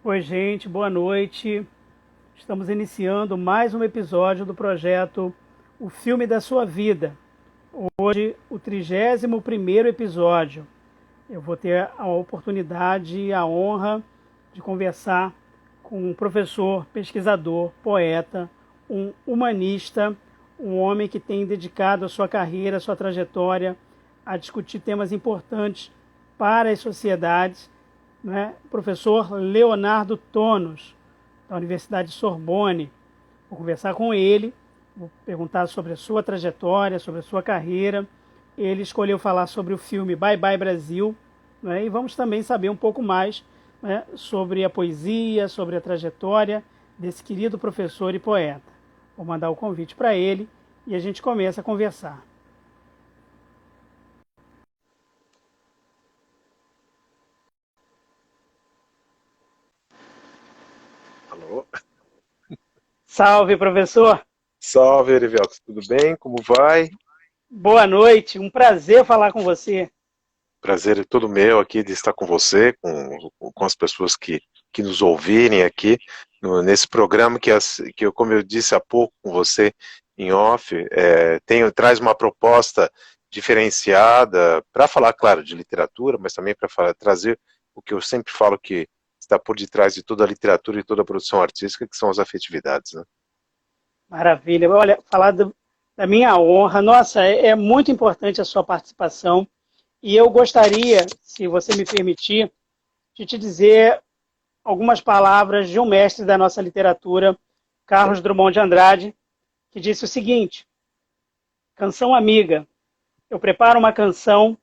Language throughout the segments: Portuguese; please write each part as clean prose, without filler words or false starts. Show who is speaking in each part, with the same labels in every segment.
Speaker 1: Oi, gente, boa noite. Estamos iniciando mais um episódio do projeto O Filme da Sua Vida. Hoje, o 31º episódio. Eu vou ter a oportunidade e a honra de conversar com um professor, pesquisador, poeta, um humanista, um homem que tem dedicado a sua carreira, a sua trajetória a discutir temas importantes para as sociedades, né? O professor Leonardo Tonos, da Universidade Sorbonne. Vou conversar com ele, vou perguntar sobre a sua trajetória, sobre a sua carreira. Ele escolheu falar sobre o filme Bye Bye Brasil, né? E vamos também saber um pouco mais, né, sobre a poesia, sobre a trajetória desse querido professor e poeta. Vou mandar o convite para ele e a gente começa a conversar.
Speaker 2: Alô?
Speaker 1: Salve, professor!
Speaker 2: Salve, Erivelto, tudo bem? Como vai?
Speaker 1: Boa noite, um prazer falar com você.
Speaker 2: Prazer é todo meu aqui de estar com você, com as pessoas que nos ouvirem aqui, nesse programa que eu, como eu disse há pouco com você em off, traz uma proposta diferenciada para falar, claro, de literatura, mas também para trazer o que eu sempre falo que está por detrás de toda a literatura e toda a produção artística, que são as afetividades, né?
Speaker 1: Maravilha. Olha, da minha honra, nossa, é muito importante a sua participação e eu gostaria, se você me permitir, de te dizer algumas palavras de um mestre da nossa literatura, Carlos Drummond de Andrade, que disse o seguinte: canção amiga, eu preparo uma canção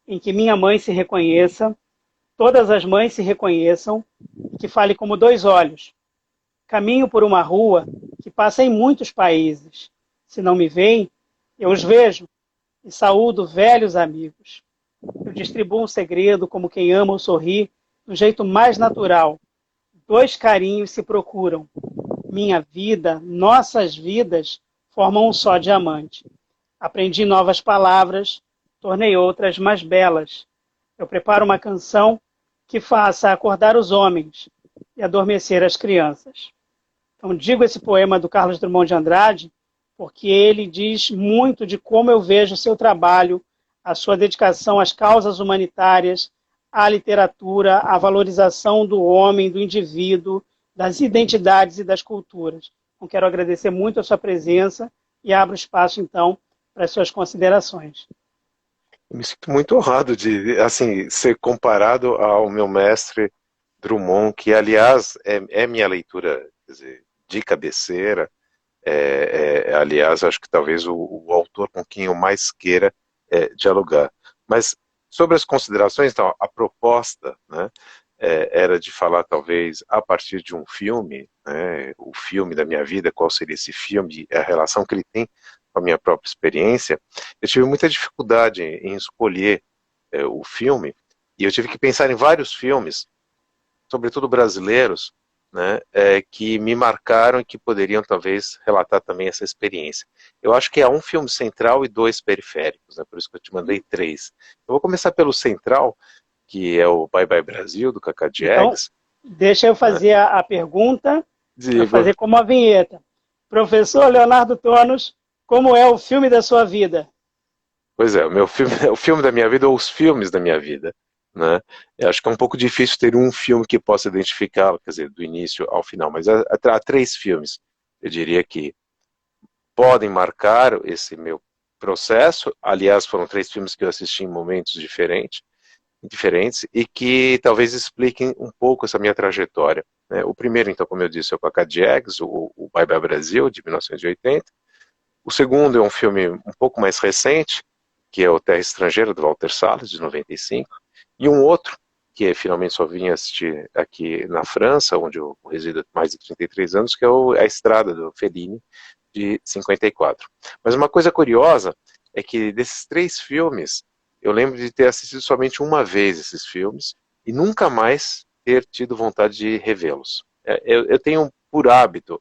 Speaker 1: em que minha mãe se reconheça, todas as mães se reconheçam, e que fale como dois olhos. Caminho por uma rua que passa em muitos países. Se não me veem, eu os vejo e saúdo velhos amigos. Eu distribuo um segredo como quem ama ou sorri, do jeito mais natural. Dois carinhos se procuram. Minha vida, nossas vidas, formam um só diamante. Aprendi novas palavras, tornei outras mais belas. Eu preparo uma canção que faça acordar os homens e adormecer as crianças. Então, digo esse poema do Carlos Drummond de Andrade porque ele diz muito de como eu vejo o seu trabalho, a sua dedicação às causas humanitárias, à literatura, à valorização do homem, do indivíduo, das identidades e das culturas. Então, quero agradecer muito a sua presença e abro espaço, então, para as suas considerações.
Speaker 2: Eu me sinto muito honrado de, assim, ser comparado ao meu mestre Drummond, que, aliás, é minha leitura, quer dizer, de cabeceira. Aliás, acho que talvez o autor com quem eu mais queira dialogar. Mas, sobre as considerações, então, a proposta, né, era de falar, talvez, a partir de um filme, né, o filme da minha vida, qual seria esse filme, a relação que ele tem com a minha própria experiência. Eu tive muita dificuldade em escolher o filme, e eu tive que pensar em vários filmes, sobretudo brasileiros, né, que me marcaram e que poderiam talvez relatar também essa experiência. Eu acho que há um filme central e dois periféricos, né, por isso que eu te mandei três. Eu vou começar pelo central, que é o Bye Bye Brasil, do Cacá
Speaker 1: Então,
Speaker 2: Diegues,
Speaker 1: deixa eu
Speaker 2: né?
Speaker 1: fazer a pergunta para
Speaker 2: Digo,
Speaker 1: fazer como a vinheta. Professor Leonardo Tonos, como é o filme da sua vida?
Speaker 2: pois é, o meu filme, o filme da minha vida ou os filmes da minha vida, né? Eu acho que é um pouco difícil ter um filme que possa identificá-lo, quer dizer, do início ao final, mas há três filmes, eu diria que podem marcar esse meu processo. Aliás, foram três filmes que eu assisti em momentos diferentes e que talvez expliquem um pouco essa minha trajetória, né? O primeiro, então, como eu disse, é o Cacá Diegues, o Bye Bye Brasil, de 1980. O segundo é um filme um pouco mais recente, que é o Terra Estrangeira, do Walter Salles, de 95. E um outro, que finalmente só vim assistir aqui na França, onde eu resido há mais de 33 anos, que é A Estrada, do Fellini, de 54. Mas uma coisa curiosa é que desses três filmes, eu lembro de ter assistido somente uma vez esses filmes e nunca mais ter tido vontade de revê-los. Eu tenho por hábito,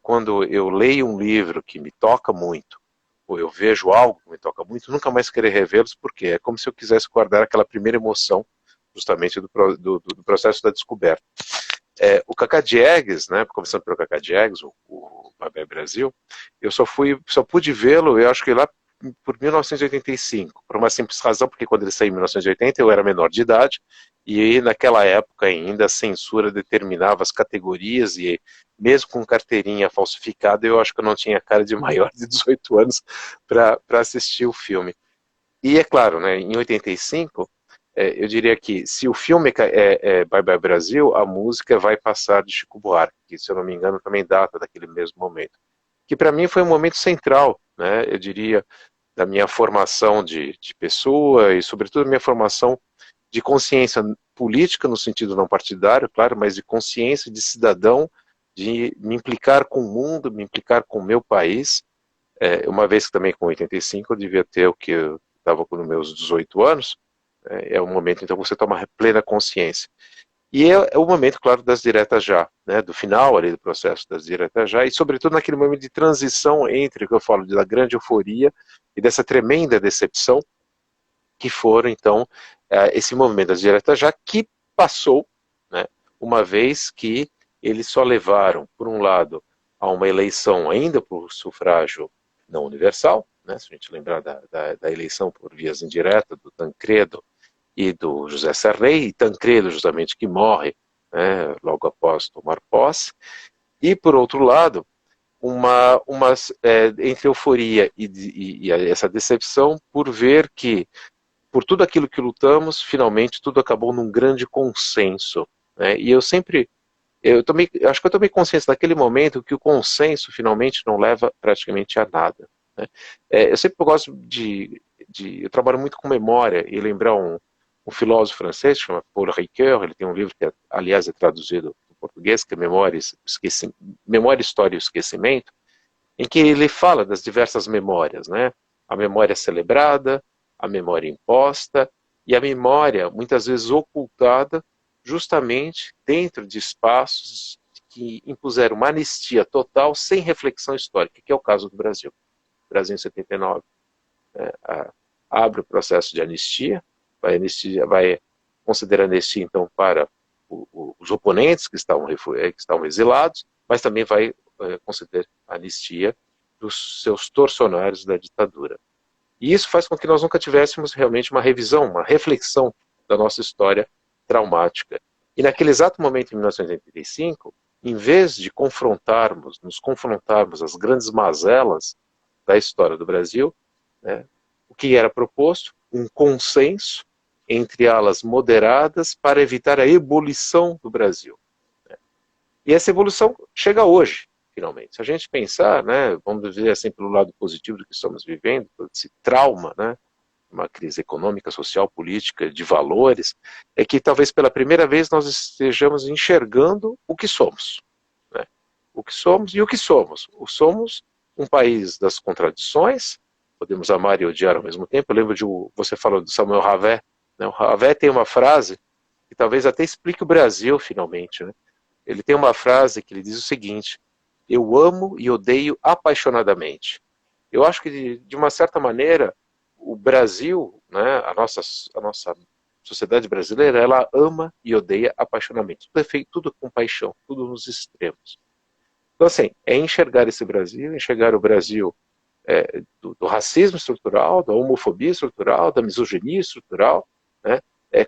Speaker 2: quando eu leio um livro que me toca muito, ou eu vejo algo que me toca muito, nunca mais querer revê-los, porque é como se eu quisesse guardar aquela primeira emoção, justamente do processo da descoberta. O Cacá Diegues, né, começando pelo Cacá Diegues, o Babé Brasil, eu só pude vê-lo, eu acho que lá por 1985, por uma simples razão, porque quando ele saiu em 1980 eu era menor de idade, e naquela época ainda a censura determinava as categorias, e mesmo com carteirinha falsificada, eu acho que eu não tinha cara de maior de 18 anos para assistir o filme. E é claro, né, em 85, eu diria que se o filme é Bye Bye Brasil, a música vai passar de Chico Buarque, que se eu não me engano também data daquele mesmo momento. Que para mim foi um momento central, né, eu diria, da minha formação de pessoa e sobretudo da minha formação de consciência política no sentido não partidário, claro, mas de consciência de cidadão, de me implicar com o mundo, me implicar com o meu país, uma vez que também com 85 eu devia ter o que eu estava com os meus 18 anos, é o momento então você toma plena consciência. E é o momento, claro, das diretas já, né, do final ali do processo das diretas já, e sobretudo naquele momento de transição entre o que eu falo da grande euforia e dessa tremenda decepção, que foram então esse movimento das diretas já, que passou, né, uma vez que eles só levaram, por um lado, a uma eleição ainda por sufrágio não universal, né, se a gente lembrar da eleição por vias indiretas do Tancredo e do José Sarney, e Tancredo justamente que morre, né, logo após tomar posse, e por outro lado, entre euforia e essa decepção por ver que, por tudo aquilo que lutamos, finalmente tudo acabou num grande consenso, né, e acho que eu tomei consciência naquele momento que o consenso finalmente não leva praticamente a nada, né. Eu sempre gosto eu trabalho muito com memória e lembrar um filósofo francês, chama Paul Ricoeur, ele tem um livro que, aliás, é traduzido em português, que é Memória, História e Esquecimento, em que ele fala das diversas memórias, né? A memória celebrada, a memória imposta e a memória, muitas vezes, ocultada, justamente dentro de espaços que impuseram uma anistia total sem reflexão histórica, que é o caso do Brasil. O Brasil, em 79, abre o processo de anistia, vai considerar anistia, então, para os oponentes que estavam exilados, mas também vai conceder anistia dos seus torcionários da ditadura. E isso faz com que nós nunca tivéssemos realmente uma revisão, uma reflexão da nossa história traumática. E naquele exato momento, em 1985, em vez de nos confrontarmos às grandes mazelas da história do Brasil, né, o que era proposto? Um consenso entre alas moderadas para evitar a ebulição do Brasil. E essa evolução chega hoje, finalmente. Se a gente pensar, né, vamos dizer assim, pelo lado positivo do que estamos vivendo, esse trauma, né, uma crise econômica, social, política, de valores, é que talvez pela primeira vez nós estejamos enxergando o que somos. Né? O que somos e o que somos. Somos um país das contradições, podemos amar e odiar ao mesmo tempo. Eu lembro você falou do Samuel Havé, né? O Havé tem uma frase que talvez até explique o Brasil, finalmente, né? Ele tem uma frase que ele diz o seguinte: eu amo e odeio apaixonadamente. Eu acho que, de uma certa maneira, o Brasil, né, a nossa sociedade brasileira, ela ama e odeia apaixonadamente. Tudo é feito, tudo com paixão, tudo nos extremos. Então, assim, é enxergar esse Brasil, enxergar o Brasil do racismo estrutural, da homofobia estrutural, da misoginia estrutural, né,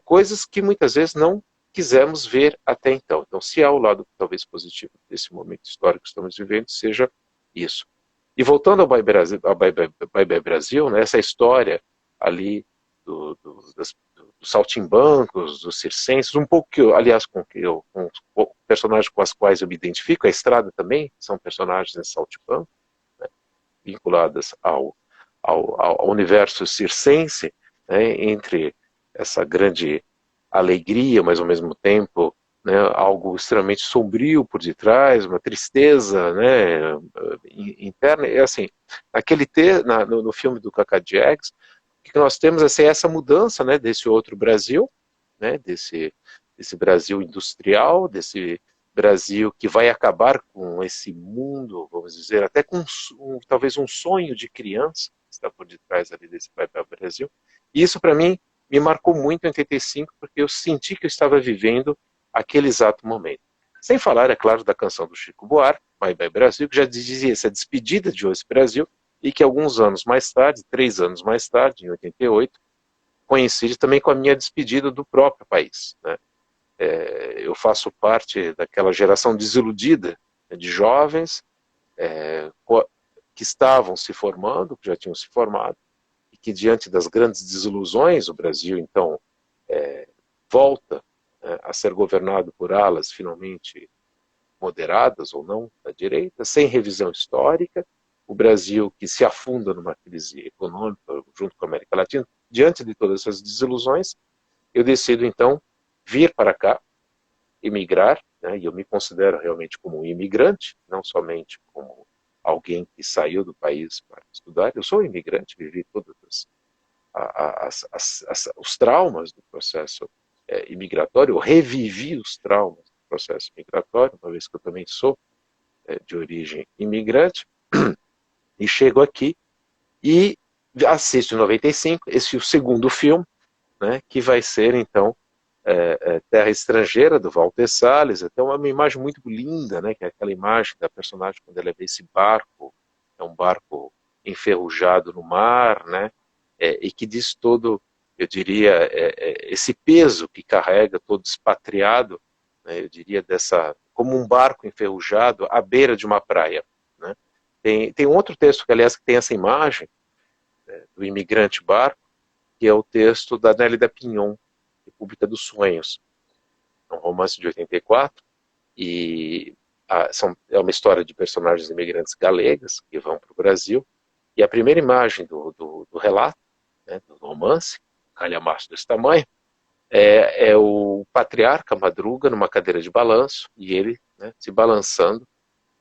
Speaker 2: coisas que muitas vezes não quisemos ver até então. Então, se há o lado talvez positivo desse momento histórico que estamos vivendo, seja isso. E voltando ao Bye Bye Brasil, né, essa história ali dos saltimbancos, dos circenses, um pouco que aliás, com personagens com as quais eu me identifico, a Estrada também, são personagens em saltimbanco, né, vinculadas ao universo circense, né, entre essa grande alegria, mas ao mesmo tempo, né, algo extremamente sombrio por detrás, uma tristeza, né, interna. É assim, no filme do Cacá Diegues, o que nós temos assim, é essa mudança, né, desse outro Brasil, né, desse Brasil industrial, desse Brasil que vai acabar com esse mundo, vamos dizer, até com talvez um sonho de criança que está por detrás ali desse Brasil. E isso, para mim, me marcou muito em 85, porque eu senti que eu estava vivendo aquele exato momento. Sem falar, é claro, da canção do Chico Buarque, Bye Bye Brasil, que já dizia essa despedida de Esse Brasil, e que alguns anos mais tarde, 3 anos mais tarde, em 88, coincide também com a minha despedida do próprio país, né? Eu faço parte daquela geração desiludida, né, de jovens que estavam se formando, que já tinham se formado, e que diante das grandes desilusões, o Brasil, então, volta a ser governado por alas finalmente moderadas ou não da direita, sem revisão histórica, o Brasil que se afunda numa crise econômica junto com a América Latina. Diante de todas essas desilusões, eu decido então vir para cá, emigrar, né, e eu me considero realmente como um imigrante, não somente como alguém que saiu do país para estudar. Eu sou um imigrante, vivi todos os traumas do processo imigratório, eu revivi os traumas do processo migratório, uma vez que eu também sou de origem imigrante, e chego aqui e assisto em 95 o segundo filme, né, que vai ser então Terra Estrangeira, do Walter Salles. Até uma imagem muito linda, né, que é aquela imagem da personagem quando ela vê esse barco, é um barco enferrujado no mar, né, e que diz todo, eu diria, esse peso que carrega todo expatriado, né, eu diria, como um barco enferrujado à beira de uma praia, né. Tem um outro texto que, aliás, que tem essa imagem do imigrante barco, que é o texto da Nélida Pinhon, República dos Sonhos. É um romance de 84, e é uma história de personagens imigrantes galegas que vão para o Brasil, e a primeira imagem do relato, né, do romance, calhamaço desse tamanho, é o patriarca Madruga numa cadeira de balanço, e ele, né, se balançando,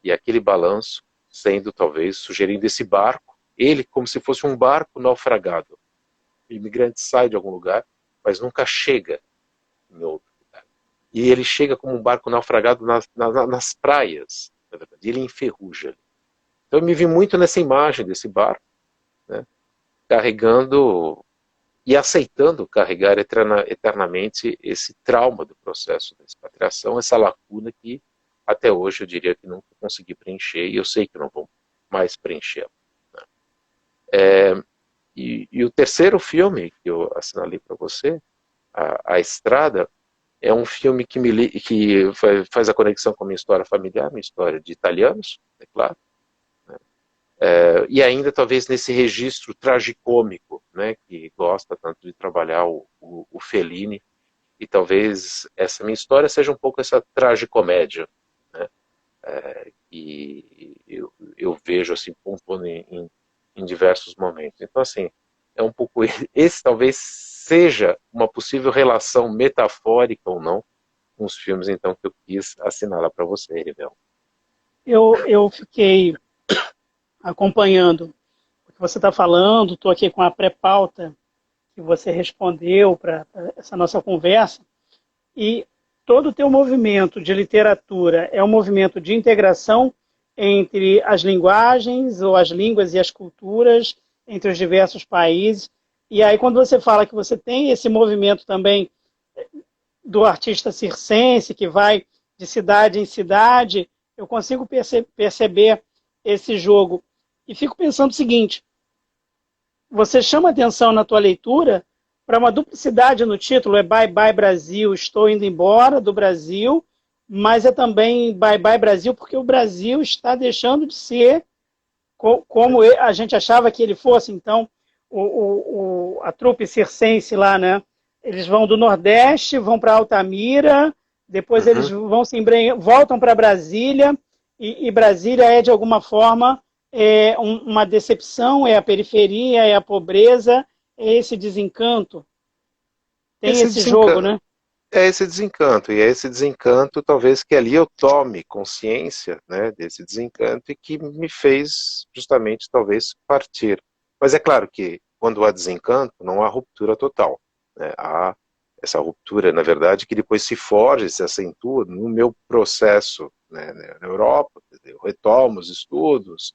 Speaker 2: e aquele balanço sendo talvez sugerindo esse barco, ele como se fosse um barco naufragado. O imigrante sai de algum lugar, mas nunca chega em outro lugar. E ele chega como um barco naufragado nas praias, na verdade, e ele enferruja. Então eu me vi muito nessa imagem desse barco, né, carregando e aceitando carregar eternamente esse trauma do processo da expatriação, essa lacuna que até hoje eu diria que nunca consegui preencher, e eu sei que não vou mais preencher. Né? E o terceiro filme que eu assinalei para você, a Estrada, é um filme que faz a conexão com a minha história familiar, minha história de italianos, é claro, né? E ainda talvez nesse registro tragicômico, né, que gosta tanto de trabalhar o Fellini, e talvez essa minha história seja um pouco essa tragicomédia, né, que eu vejo assim pontuando em diversos momentos. Então, assim, é um pouco esse talvez seja uma possível relação metafórica ou não com os filmes então que eu quis assinalar para você, Rivel.
Speaker 1: Eu fiquei acompanhando o que você está falando, estou aqui com a pré-pauta que você respondeu para essa nossa conversa, e todo o teu movimento de literatura é um movimento de integração entre as linguagens, ou as línguas e as culturas, entre os diversos países. E aí, quando você fala que você tem esse movimento também do artista circense, que vai de cidade em cidade, eu consigo perceber esse jogo. E fico pensando o seguinte, você chama atenção na tua leitura para uma duplicidade no título, é Bye Bye Brasil, estou indo embora do Brasil, mas é também Bye Bye Brasil, porque o Brasil está deixando de ser como a gente achava que ele fosse. Então, a trupe circense lá, né? Eles vão do Nordeste, vão para Altamira, depois eles voltam para Brasília, e Brasília é, de alguma forma, uma decepção, é a periferia, é a pobreza, é esse desencanto. Tem esse jogo, né?
Speaker 2: É esse desencanto, e é esse desencanto talvez que ali eu tome consciência, né, desse desencanto, e que me fez justamente talvez partir. Mas é claro que quando há desencanto não há ruptura total, né? Há essa ruptura, na verdade, que depois se forja, se acentua no meu processo, né, na Europa. Eu retomo os estudos,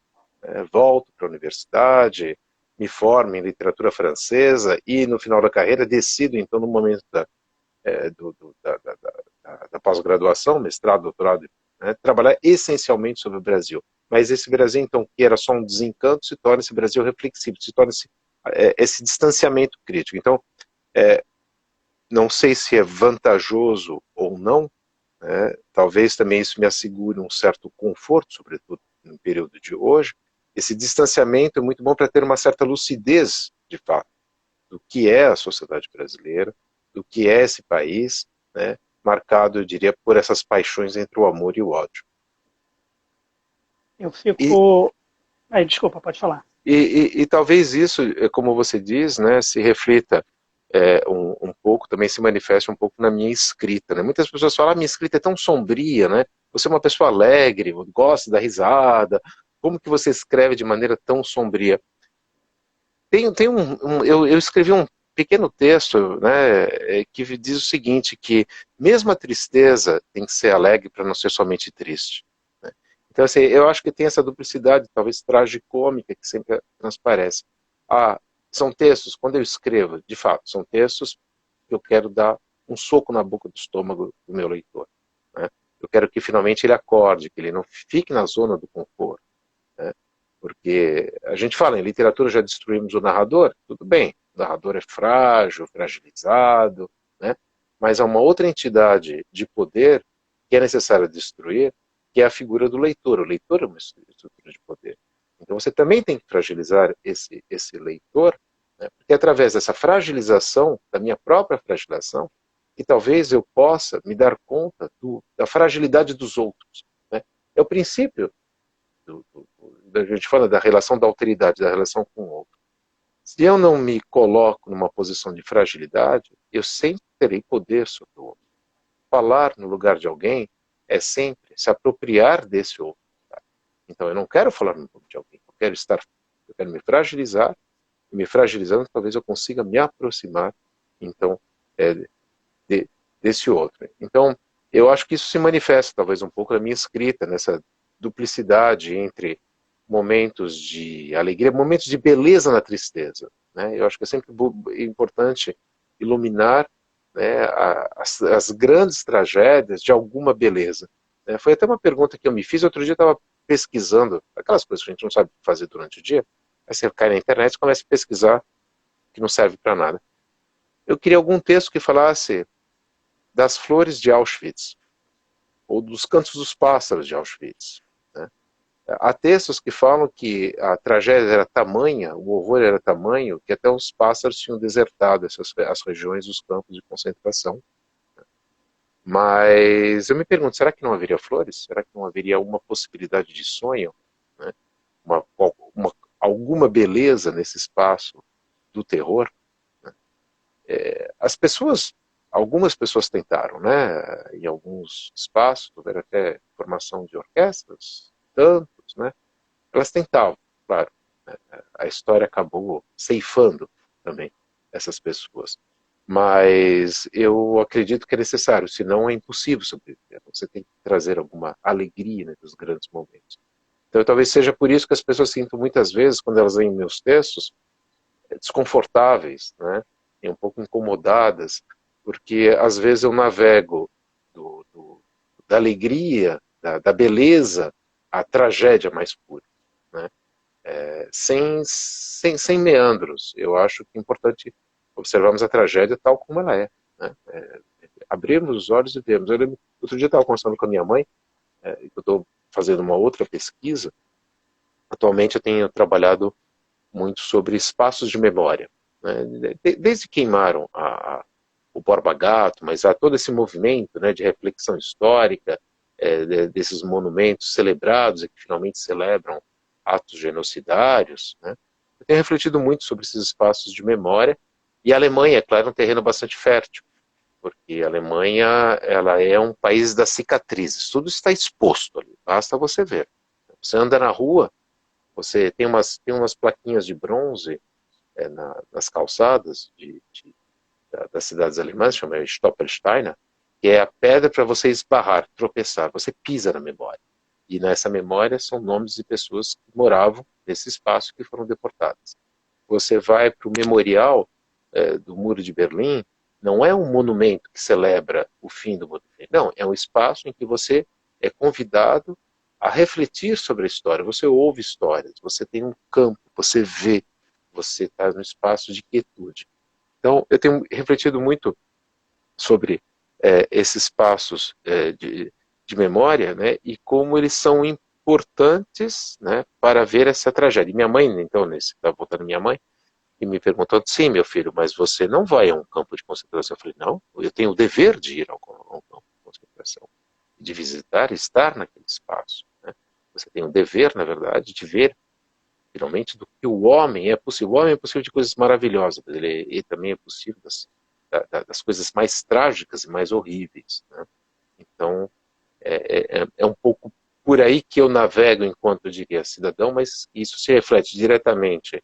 Speaker 2: volto para a universidade, me formo em literatura francesa, e no final da carreira decido então no momento da pós-graduação, mestrado, doutorado, né, trabalhar essencialmente sobre o Brasil. Mas esse Brasil, então, que era só um desencanto, se torna esse Brasil reflexivo, se torna esse distanciamento crítico. Então, não sei se é vantajoso ou não, né, talvez também isso me assegure um certo conforto, sobretudo no período de hoje. Esse distanciamento é muito bom para ter uma certa lucidez, de fato, do que é a sociedade brasileira, do que é esse país, né, marcado, eu diria, por essas paixões entre o amor e o ódio.
Speaker 1: Eu
Speaker 2: E,
Speaker 1: fico. Aí, desculpa, pode falar.
Speaker 2: e talvez isso, como você diz, né, se reflita um pouco, também se manifeste um pouco na minha escrita. Né? Muitas pessoas falam, minha escrita é tão sombria, né? Você é uma pessoa alegre, gosta da risada, como que você escreve de maneira tão sombria? Eu escrevi um pequeno texto, né, que diz o seguinte, que mesmo a tristeza tem que ser alegre para não ser somente triste. Né? Então, assim, eu acho que tem essa duplicidade, talvez tragicômica, que sempre transparece. Ah, são textos, quando eu escrevo, de fato, são textos que eu quero dar um soco na boca do estômago do meu leitor. Né? Eu quero que finalmente ele acorde, que ele não fique na zona do conforto. Né? Porque a gente fala, em literatura já destruímos o narrador, tudo bem, o narrador é frágil, fragilizado, né? Mas há uma outra entidade de poder que é necessária destruir, que é a figura do leitor. O leitor é uma estrutura de poder. Então você também tem que fragilizar esse leitor, né? Porque é através dessa fragilização, da minha própria fragilização, que talvez eu possa me dar conta da fragilidade dos outros. Né? É o princípio a gente fala da relação da alteridade, da relação com o outro. Se eu não me coloco numa posição de fragilidade, eu sempre terei poder sobre o outro. Falar no lugar de alguém é sempre se apropriar desse outro. Então eu não quero falar no nome de alguém, eu quero me fragilizar, e me fragilizando talvez eu consiga me aproximar, então, de, desse outro. Então, eu acho que isso se manifesta talvez um pouco na minha escrita, nessa duplicidade entre momentos de alegria, momentos de beleza na tristeza. Né? Eu acho que é sempre importante iluminar, né, as grandes tragédias de alguma beleza. Né? Foi até uma pergunta que eu me fiz, outro dia eu estava pesquisando, aquelas coisas que a gente não sabe fazer durante o dia, aí você cai na internet e começa a pesquisar que não serve para nada. Eu queria algum texto que falasse das flores de Auschwitz, ou dos cantos dos pássaros de Auschwitz. Né? Há textos que falam que a tragédia era tamanha, o horror era tamanho, que até os pássaros tinham desertado as regiões dos campos de concentração. Mas eu me pergunto, será que não haveria flores? Será que não haveria uma possibilidade de sonho? Né? Uma, alguma beleza nesse espaço do terror? Né? As pessoas, algumas pessoas tentaram, né? Em alguns espaços, houve até formação de orquestras, tantos, né? Elas tentavam, claro. Né? A história acabou ceifando também essas pessoas. Mas eu acredito que é necessário, senão é impossível sobreviver. Você tem que trazer alguma alegria, né, dos grandes momentos. Então talvez seja por isso que as pessoas sintam muitas vezes, quando elas leem meus textos, desconfortáveis, né? E um pouco incomodadas, porque às vezes eu navego da alegria, da beleza, à tragédia mais pura, né? Sem meandros. Eu acho que é importante observarmos a tragédia tal como ela é. Né? Abrirmos os olhos e vermos. Outro dia eu estava conversando com a minha mãe, eu estou fazendo uma outra pesquisa. Atualmente eu tenho trabalhado muito sobre espaços de memória. Né? Desde que queimaram o Borba Gato, mas há todo esse movimento, né, de reflexão histórica, desses monumentos celebrados e que finalmente celebram atos genocidários. Né? Eu tenho refletido muito sobre esses espaços de memória, e a Alemanha, é claro, é um terreno bastante fértil, porque a Alemanha ela é um país das cicatrizes, tudo está exposto ali, basta você ver. Você anda na rua, você tem umas plaquinhas de bronze nas calçadas das cidades alemãs, chama Stoppelsteiner, que é a pedra para você esbarrar, tropeçar, você pisa na memória. E nessa memória são nomes de pessoas que moravam nesse espaço que foram deportadas. Você vai para o memorial do Muro de Berlim, não é um monumento que celebra o fim do Muro de Não, é um espaço em que você é convidado a refletir sobre a história. Você ouve histórias, você tem um campo, você vê, você está no espaço de quietude. Então, eu tenho refletido muito sobre esses passos de memória, né, e como eles são importantes, né, para ver essa tragédia. E minha mãe, então, estava voltando minha mãe, e me perguntou, sim, meu filho, mas você não vai a um campo de concentração? Eu falei, não, eu tenho o dever de ir a um campo de concentração, de visitar e estar naquele espaço. Né? Você tem o dever, na verdade, de ver, finalmente, do que o homem é possível. O homem é possível de coisas maravilhosas, mas ele também é possível das coisas mais trágicas e mais horríveis. Né? Então, é um pouco por aí que eu navego enquanto, eu diria, cidadão, mas isso se reflete diretamente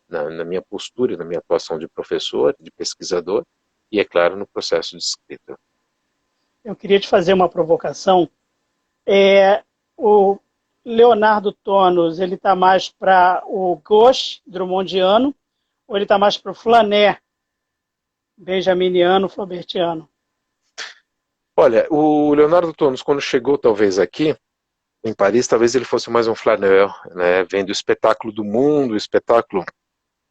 Speaker 2: na minha postura, na minha atuação de professor, de pesquisador, e, é claro, no processo de escrita.
Speaker 1: Eu queria te fazer uma provocação. O Leonardo Tonos, ele está mais para o gauche, drummondiano, ou ele está mais para o flaner, benjaminiano, flaubertiano?
Speaker 2: Olha, o Leonardo Tonos, quando chegou talvez aqui, em Paris, talvez ele fosse mais um flaneur, né, vendo o espetáculo do mundo, o espetáculo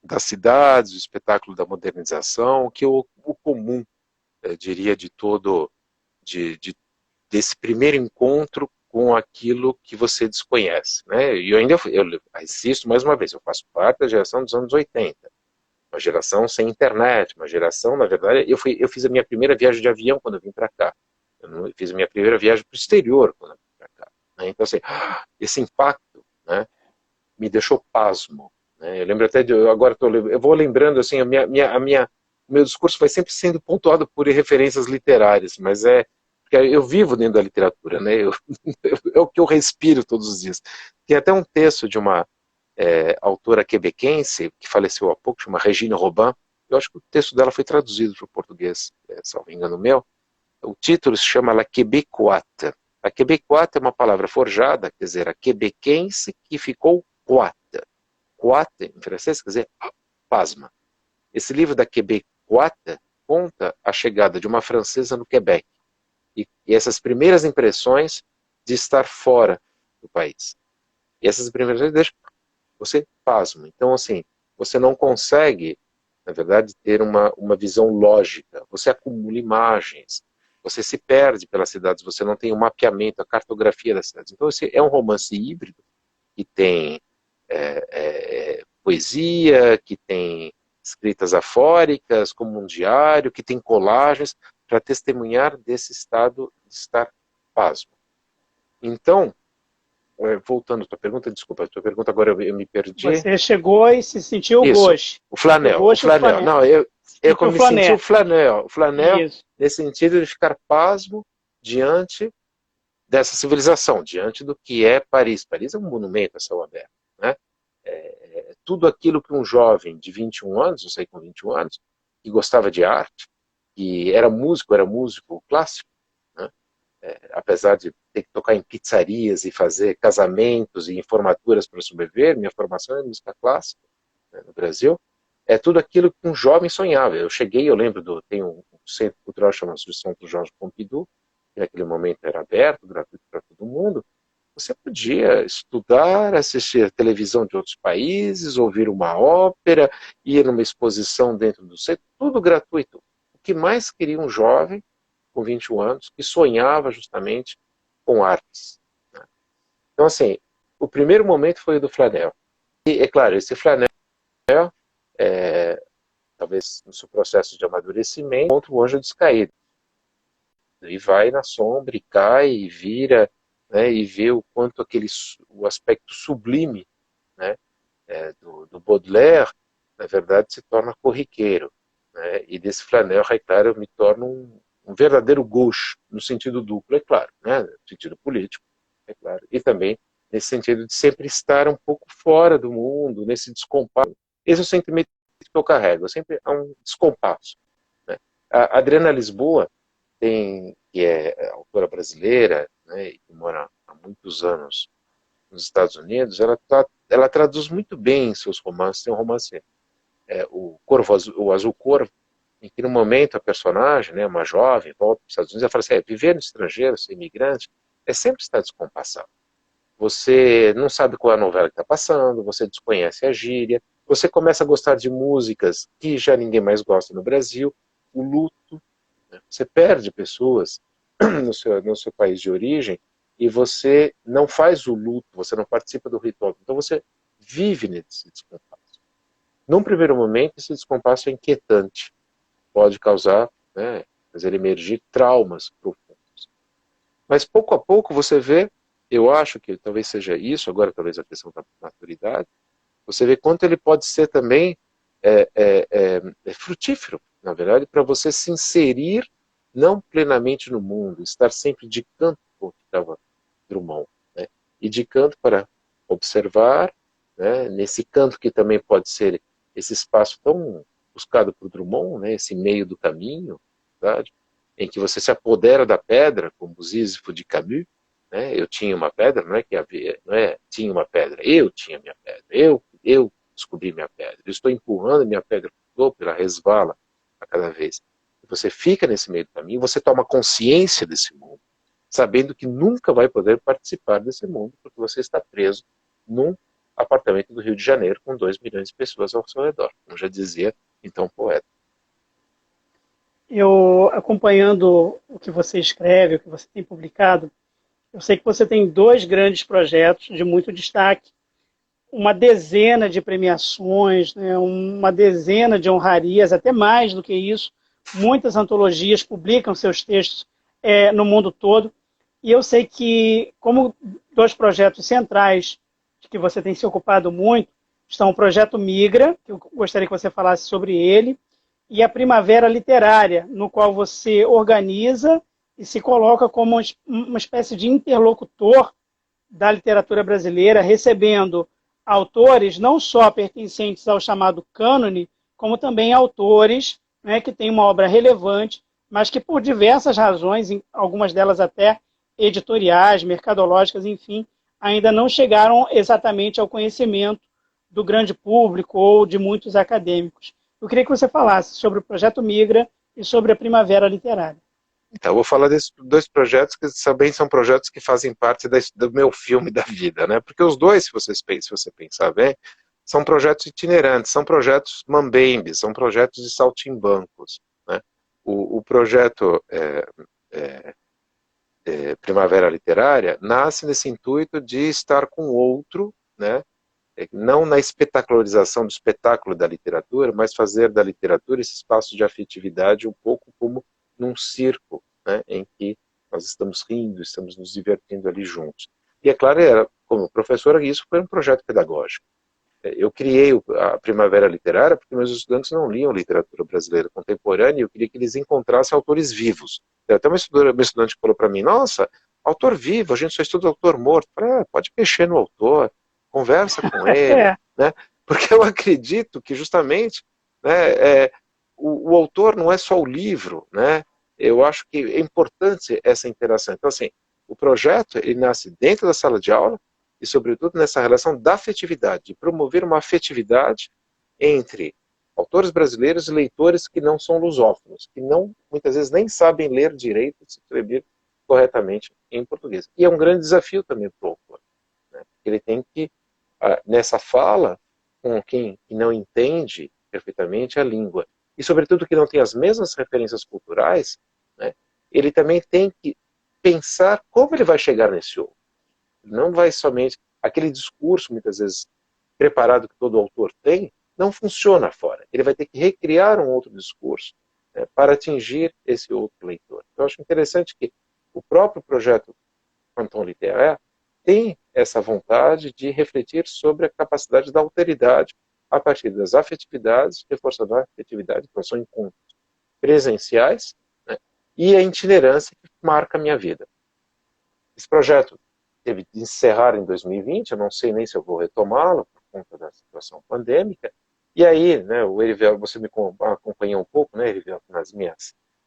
Speaker 2: das cidades, o espetáculo da modernização, que o comum, diria, de todo, desse primeiro encontro com aquilo que você desconhece. Né? E eu insisto mais uma vez, eu faço parte da geração dos anos 80, uma geração sem internet, uma geração, na verdade, eu fiz a minha primeira viagem de avião quando eu vim para cá. Eu fiz a minha primeira viagem para o exterior quando eu vim para cá. Né? Então, assim, esse impacto, né, me deixou pasmo. Né? Eu lembro até agora eu vou lembrando assim, o meu discurso vai sempre sendo pontuado por referências literárias, mas porque eu vivo dentro da literatura, né? É o que eu respiro todos os dias. Tem até um texto de uma autora quebequense que faleceu há pouco, chama Regina Robin. Eu acho que o texto dela foi traduzido para o português, salvo engano meu. O título se chama La Québécoite. A Québécoite é uma palavra forjada, quer dizer, a quebequense que ficou coate. Coate, em francês, quer dizer, pasma. Esse livro da Québécoite conta a chegada de uma francesa no Quebec e essas primeiras impressões de estar fora do país. E essas primeiras impressões deixam você pasmo. Então, assim, você não consegue, na verdade, ter uma visão lógica. Você acumula imagens, você se perde pelas cidades, você não tem um mapeamento, a cartografia das cidades. Então, esse é um romance híbrido que tem poesia, que tem escritas afóricas, como um diário, que tem colagens, para testemunhar desse estado de estar pasmo. Então, voltando à tua pergunta, desculpa, a tua pergunta agora eu me perdi.
Speaker 1: Você chegou e se sentiu
Speaker 2: Isso,
Speaker 1: gauche.
Speaker 2: o flanel. Não, eu me senti o flanel nesse sentido de ficar pasmo diante dessa civilização, diante do que é Paris. Paris é um monumento a céu aberto, né? Tudo aquilo que um jovem de 21 anos, eu sei com 21 anos, que gostava de arte, que era músico clássico, né? Apesar de ter que tocar em pizzarias e fazer casamentos e formaturas para sobreviver, minha formação é música clássica, né, no Brasil, é tudo aquilo que um jovem sonhava. Eu lembro, tem um centro cultural chamado Centro Jorge Pompidou, que naquele momento era aberto, gratuito para todo mundo. Você podia estudar, assistir a televisão de outros países, ouvir uma ópera, ir numa exposição dentro do centro, tudo gratuito. O que mais queria um jovem com 21 anos que sonhava justamente com artes? Né? Então, assim, o primeiro momento foi o do flanel. E, é claro, esse flanel, talvez no seu processo de amadurecimento, contra o anjo descaído. E vai na sombra, e cai, e vira, né, e vê o quanto o aspecto sublime, né, do Baudelaire, na verdade, se torna corriqueiro. Né, e desse flanel, é claro, eu me torno um verdadeiro gauche, no sentido duplo, é claro, né, no sentido político, é claro, e também nesse sentido de sempre estar um pouco fora do mundo, nesse descompasso. Esse é o sentimento que eu carrego, sempre há um descompasso. Né. A Adriana Lisboa, que é autora brasileira, né, e que mora há muitos anos nos Estados Unidos, ela traduz muito bem seus romances. Tem um romance, o Azul Corvo, em que no momento a personagem, né, uma jovem, volta para os Estados Unidos, ela fala assim, viver no estrangeiro, ser imigrante, é sempre estar descompassado. Você não sabe qual é a novela que está passando, você desconhece a gíria, você começa a gostar de músicas que já ninguém mais gosta no Brasil, o luto, né? Você perde pessoas no seu país de origem e você não faz o luto, você não participa do ritual, então você vive nesse descompasso. Num primeiro momento, esse descompasso é inquietante, pode causar, né, fazer emergir traumas profundos. Mas pouco a pouco você vê, eu acho que talvez seja isso, agora talvez a questão da maturidade, você vê quanto ele pode ser também frutífero, na verdade, para você se inserir não plenamente no mundo, estar sempre de canto, como ficava Drummond, né? E de canto para observar, né? Nesse canto que também pode ser esse espaço tão buscado por Drummond, né? Esse meio do caminho, verdade? Em que você se apodera da pedra, como o Sísifo de Camus, né? Eu tinha uma pedra, não é que havia, não é tinha uma pedra, eu tinha minha pedra, eu descobri minha pedra, eu estou empurrando minha pedra para o topo, ela resvala a cada vez. Você fica nesse meio do caminho, você toma consciência desse mundo, sabendo que nunca vai poder participar desse mundo, porque você está preso num apartamento do Rio de Janeiro com 2 milhões de pessoas ao seu redor, como já dizia então o poeta.
Speaker 1: Eu, acompanhando o que você escreve, o que você tem publicado, eu sei que você tem 2 grandes projetos de muito destaque, uma dezena de premiações, né, uma dezena de honrarias, até mais do que isso. Muitas antologias publicam seus textos no mundo todo. E eu sei que, como 2 projetos centrais de que você tem se ocupado muito, estão o Projeto Migra, que eu gostaria que você falasse sobre ele, e a Primavera Literária, no qual você organiza e se coloca como uma espécie de interlocutor da literatura brasileira, recebendo autores não só pertencentes ao chamado cânone, como também autores, né, que têm uma obra relevante, mas que por diversas razões, algumas delas até editoriais, mercadológicas, enfim, ainda não chegaram exatamente ao conhecimento do grande público ou de muitos acadêmicos. Eu queria que você falasse sobre o Projeto Migra e sobre a Primavera Literária.
Speaker 2: Então, eu vou falar desses 2 projetos que também são projetos que fazem parte do meu filme da vida, né? Porque os dois, se você pensar bem, são projetos itinerantes, são projetos mambembes, são projetos de saltimbancos, né? O projeto Primavera Literária nasce nesse intuito de estar com o outro, né? Não na espetacularização do espetáculo da literatura, mas fazer da literatura esse espaço de afetividade um pouco como num circo, né, em que nós estamos rindo, estamos nos divertindo ali juntos. E é claro, como professora, isso foi um projeto pedagógico. Eu criei a Primavera Literária porque meus estudantes não liam literatura brasileira contemporânea e eu queria que eles encontrassem autores vivos. Até uma estudante falou para mim, nossa, autor vivo, a gente só estuda autor morto. Eu falei, pode mexer no autor, conversa com ele, né? Porque eu acredito que justamente, né, o autor não é só o livro, né? Eu acho que é importante essa interação. Então, assim, o projeto ele nasce dentro da sala de aula e, sobretudo, nessa relação da afetividade, de promover uma afetividade entre autores brasileiros e leitores que não são lusófonos, que não, muitas vezes nem sabem ler direito e se escrever corretamente em português. E é um grande desafio também para o autor, né? Ele tem que, nessa fala, com quem não entende perfeitamente a língua, e sobretudo que não tem as mesmas referências culturais, né, ele também tem que pensar como ele vai chegar nesse outro. Não vai somente aquele discurso, muitas vezes, preparado que todo autor tem, não funciona fora. Ele vai ter que recriar um outro discurso, né, para atingir esse outro leitor. Eu acho interessante que o próprio projeto Canton Littéraire tem essa vontade de refletir sobre a capacidade da alteridade a partir das afetividades, reforçando a afetividade, então são encontros presenciais, né, e a itinerância que marca a minha vida. Esse projeto teve de encerrar em 2020, eu não sei nem se eu vou retomá-lo por conta da situação pandêmica, e aí, né, o Erivel, você me acompanhou um pouco, né, Erivel,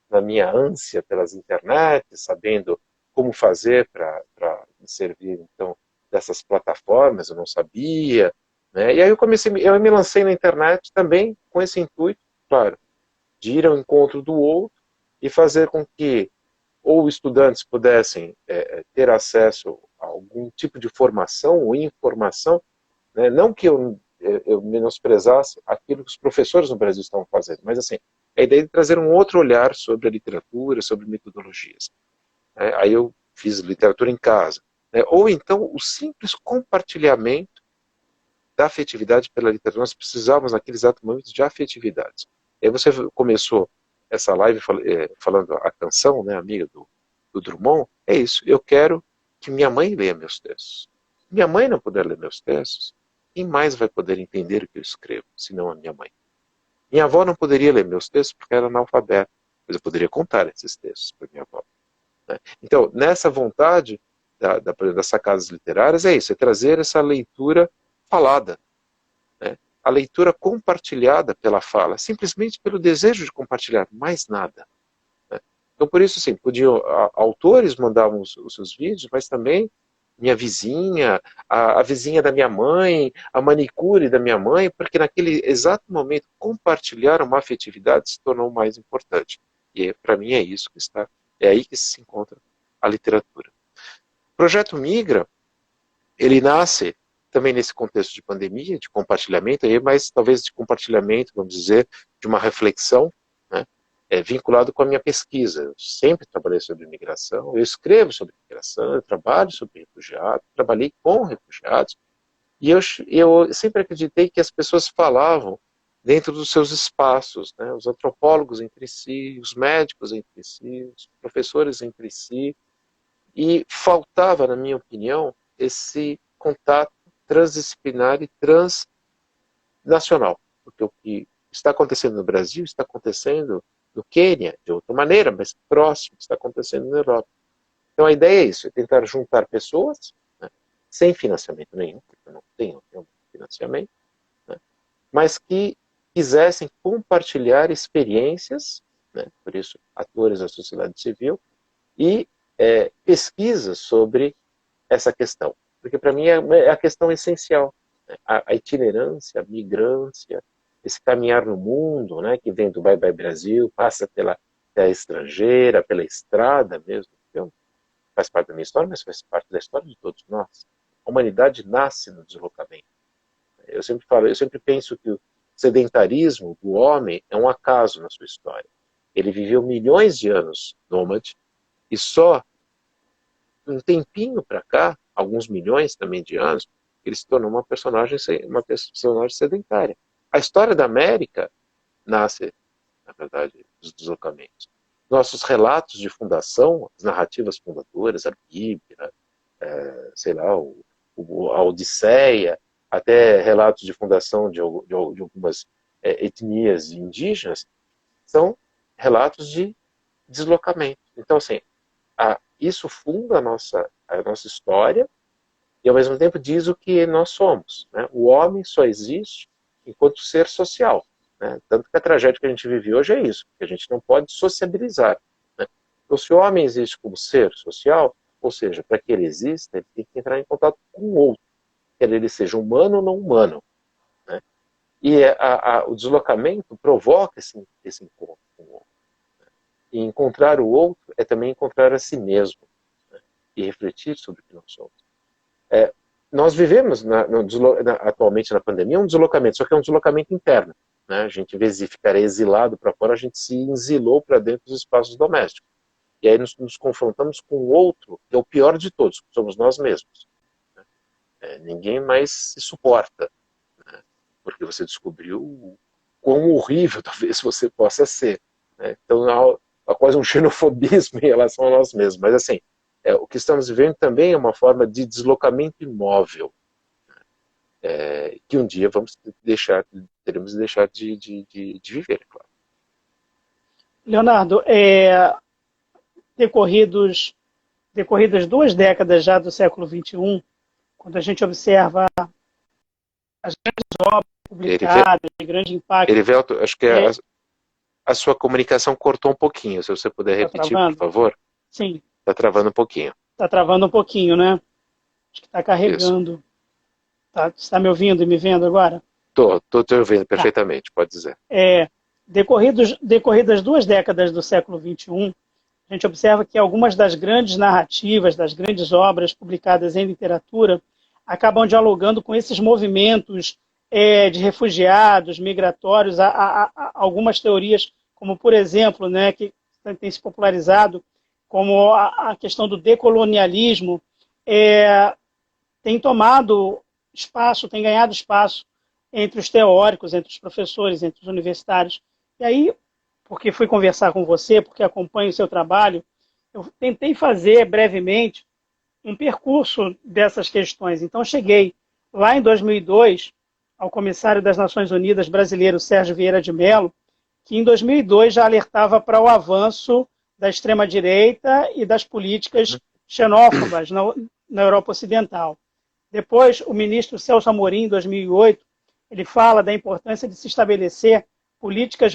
Speaker 2: na minha ânsia pelas internets, sabendo como fazer para me servir, então, dessas plataformas, eu não sabia, né, e aí eu me lancei na internet também com esse intuito, claro, de ir ao encontro do outro e fazer com que ou estudantes pudessem ter acesso a algum tipo de formação ou informação, né? Não que eu menosprezasse aquilo que os professores no Brasil estão fazendo, mas assim, a ideia de trazer um outro olhar sobre a literatura, sobre metodologias. Né? Aí eu fiz literatura em casa. Né? Ou então o simples compartilhamento da afetividade pela literatura. Nós precisávamos, naqueles exato momentos, de afetividades. E aí você começou essa live falando a canção, né, amiga do Drummond, é isso. Eu quero que minha mãe leia meus textos. Se minha mãe não puder ler meus textos, quem mais vai poder entender o que eu escrevo, senão a minha mãe? Minha avó não poderia ler meus textos porque era analfabeta, mas eu poderia contar esses textos para minha avó. Né? Então, nessa vontade das sacadas literárias, é isso, é trazer essa leitura falada, né? A leitura compartilhada pela fala, simplesmente pelo desejo de compartilhar, mais nada. Né? Então, por isso, assim, autores mandavam os seus vídeos, mas também minha vizinha, a vizinha da minha mãe, a manicure da minha mãe, porque naquele exato momento compartilhar uma afetividade se tornou mais importante. E para mim é isso que está, é aí que se encontra a literatura. O Projeto Migra, ele nasce também nesse contexto de pandemia, de compartilhamento, mas talvez de compartilhamento, vamos dizer, de uma reflexão, né, vinculado com a minha pesquisa. Eu sempre trabalhei sobre imigração, eu escrevo sobre imigração, eu trabalho sobre refugiados, trabalhei com refugiados, e eu sempre acreditei que as pessoas falavam dentro dos seus espaços, né, os antropólogos entre si, os médicos entre si, os professores entre si, e faltava, na minha opinião, esse contato transdisciplinar e transnacional. Porque o que está acontecendo no Brasil está acontecendo no Quênia, de outra maneira, mas próximo, está acontecendo na Europa. Então a ideia é isso, é tentar juntar pessoas, né, sem financiamento nenhum, porque eu não tenho financiamento, né, mas que quisessem compartilhar experiências, né, por isso atores da sociedade civil, e pesquisas sobre essa questão. Porque para mim é a questão essencial. Né? A itinerância, a migrância, esse caminhar no mundo, né, que vem do Bye Bye Brasil, passa pela terra estrangeira, pela estrada mesmo. Então, faz parte da minha história, mas faz parte da história de todos nós. A humanidade nasce no deslocamento. Eu sempre falo, eu sempre penso que o sedentarismo do homem é um acaso na sua história. Ele viveu milhões de anos nômade e só um tempinho para cá, alguns milhões também de anos, ele se tornou uma personagem sedentária. A história da América nasce, na verdade, dos deslocamentos. Nossos relatos de fundação, as narrativas fundadoras, a Bíblia, sei lá, a Odisseia, até relatos de fundação de algumas etnias indígenas, são relatos de deslocamento. Então, assim, isso funda a nossa história e, ao mesmo tempo, diz o que nós somos. Né? O homem só existe enquanto ser social. Né? Tanto que a tragédia que a gente vive hoje é isso, que a gente não pode sociabilizar. Né? Então, se o homem existe como ser social, ou seja, para que ele exista, ele tem que entrar em contato com o outro, quer ele seja humano ou não humano. Né? E o deslocamento provoca esse encontro com o outro. E encontrar o outro é também encontrar a si mesmo, né? E refletir sobre o que nós somos. Nós vivemos atualmente na pandemia um deslocamento, só que é um deslocamento interno. Né? A gente, em vez de ficar exilado para fora, a gente se exilou para dentro dos espaços domésticos. E aí nos confrontamos com o outro, que é o pior de todos, que somos nós mesmos. Né? Ninguém mais se suporta, né? Porque você descobriu o quão horrível talvez você possa ser. Né? Então há quase um xenofobismo em relação a nós mesmos. Mas assim, o que estamos vivendo também é uma forma de deslocamento imóvel, que um dia teremos de deixar de viver, claro.
Speaker 1: Leonardo, decorridas 2 décadas já do século XXI, quando a gente observa as grandes obras publicadas, de grande impacto...
Speaker 2: Erivelto, acho que a sua comunicação cortou um pouquinho. Se você puder repetir, por favor.
Speaker 1: Sim.
Speaker 2: Está travando um pouquinho.
Speaker 1: Está travando um pouquinho, né? Acho que está carregando. Tá, você está me ouvindo e me vendo agora?
Speaker 2: Estou te ouvindo perfeitamente, pode dizer.
Speaker 1: Decorridas 2 décadas do século XXI, a gente observa que algumas das grandes narrativas, das grandes obras publicadas em literatura, acabam dialogando com esses movimentos de refugiados, migratórios, algumas teorias, como, por exemplo, né, que tem se popularizado, como a questão do decolonialismo, tem tomado espaço, tem ganhado espaço entre os teóricos, entre os professores, entre os universitários. E aí, porque fui conversar com você, porque acompanho o seu trabalho, eu tentei fazer brevemente um percurso dessas questões. Então, cheguei lá em 2002 ao comissário das Nações Unidas brasileiro Sérgio Vieira de Mello, que em 2002 já alertava para o avanço da extrema-direita e das políticas xenófobas na Europa Ocidental. Depois, o ministro Celso Amorim, em 2008, ele fala da importância de se estabelecer políticas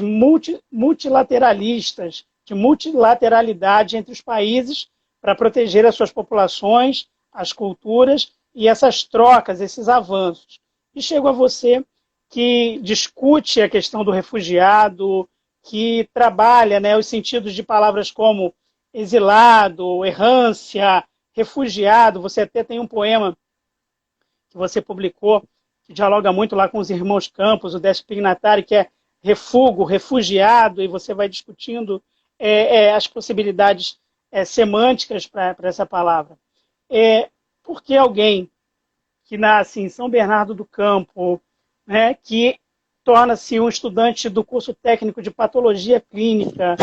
Speaker 1: multilateralistas, de multilateralidade entre os países para proteger as suas populações, as culturas e essas trocas, esses avanços. E chego a você que discute a questão do refugiado, que trabalha, né, os sentidos de palavras como exilado, errância, refugiado. Você até tem um poema que você publicou, que dialoga muito lá com os irmãos Campos, o Décio Pignatari, que é refúgio, refugiado, e você vai discutindo as possibilidades semânticas para essa palavra. Por que alguém que nasce em São Bernardo do Campo, né, que torna-se um estudante do curso técnico de patologia clínica,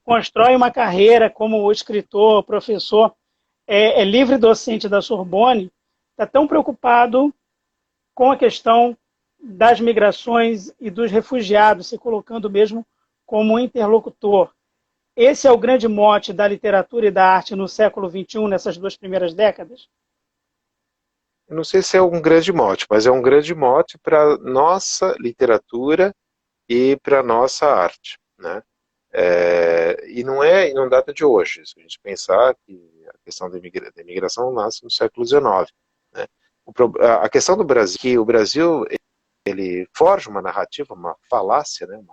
Speaker 1: constrói uma carreira como escritor, professor, livre docente da Sorbonne, está tão preocupado com a questão das migrações e dos refugiados, se colocando mesmo como um interlocutor. Esse é o grande mote da literatura e da arte no século XXI, nessas 2 primeiras décadas?
Speaker 2: Eu não sei se é um grande mote, mas é um grande mote para a nossa literatura e para a nossa arte, né? E não data de hoje, se a gente pensar que a questão da imigração nasce no século XIX. Né? A questão do Brasil, que o Brasil ele forja uma narrativa, uma falácia, né,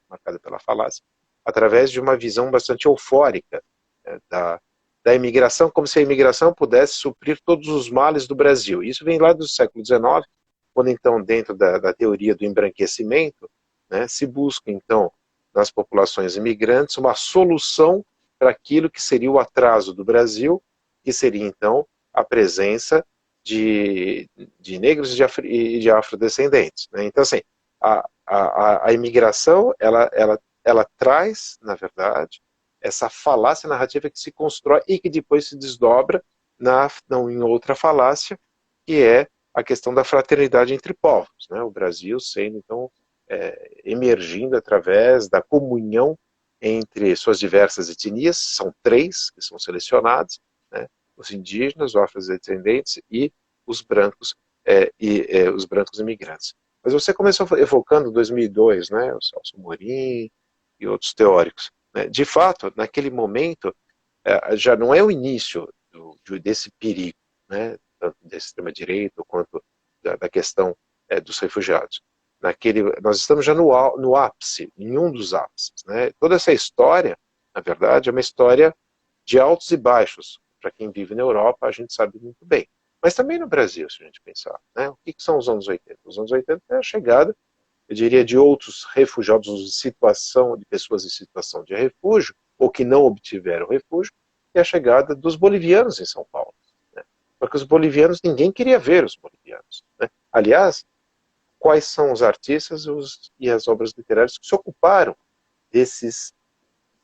Speaker 2: marcada pela falácia, através de uma visão bastante eufórica, né, da imigração, como se a imigração pudesse suprir todos os males do Brasil. Isso vem lá do século XIX, quando então, dentro da teoria do embranquecimento, né, se busca então, nas populações imigrantes, uma solução para aquilo que seria o atraso do Brasil, que seria então a presença de negros e de afrodescendentes. Né? Então, assim, a imigração, ela traz, na verdade, essa falácia narrativa que se constrói e que depois se desdobra em outra falácia, que é a questão da fraternidade entre povos. Né? O Brasil sendo, então, emergindo através da comunhão entre suas diversas etnias, são 3 que são selecionadas, né? Os indígenas, os afrodescendentes e os brancos, os brancos imigrantes. Mas você começou evocando 2002, né? O Celso Amorim e outros teóricos. Né? De fato, naquele momento, já não é o início desse perigo, né? Tanto da extrema-direita quanto da questão dos refugiados. Nós estamos já no ápice, em um dos ápices. Né? Toda essa história, na verdade, é uma história de altos e baixos. Para quem vive na Europa, a gente sabe muito bem. Mas também no Brasil, se a gente pensar. Né? O que são os anos 80? Os anos 80 é a chegada, eu diria, de outros refugiados, de pessoas em situação de refúgio, ou que não obtiveram refúgio, e a chegada dos bolivianos em São Paulo. Né? Porque os bolivianos, ninguém queria ver os bolivianos. Né? Aliás, quais são os artistas e as obras literárias que se ocuparam desses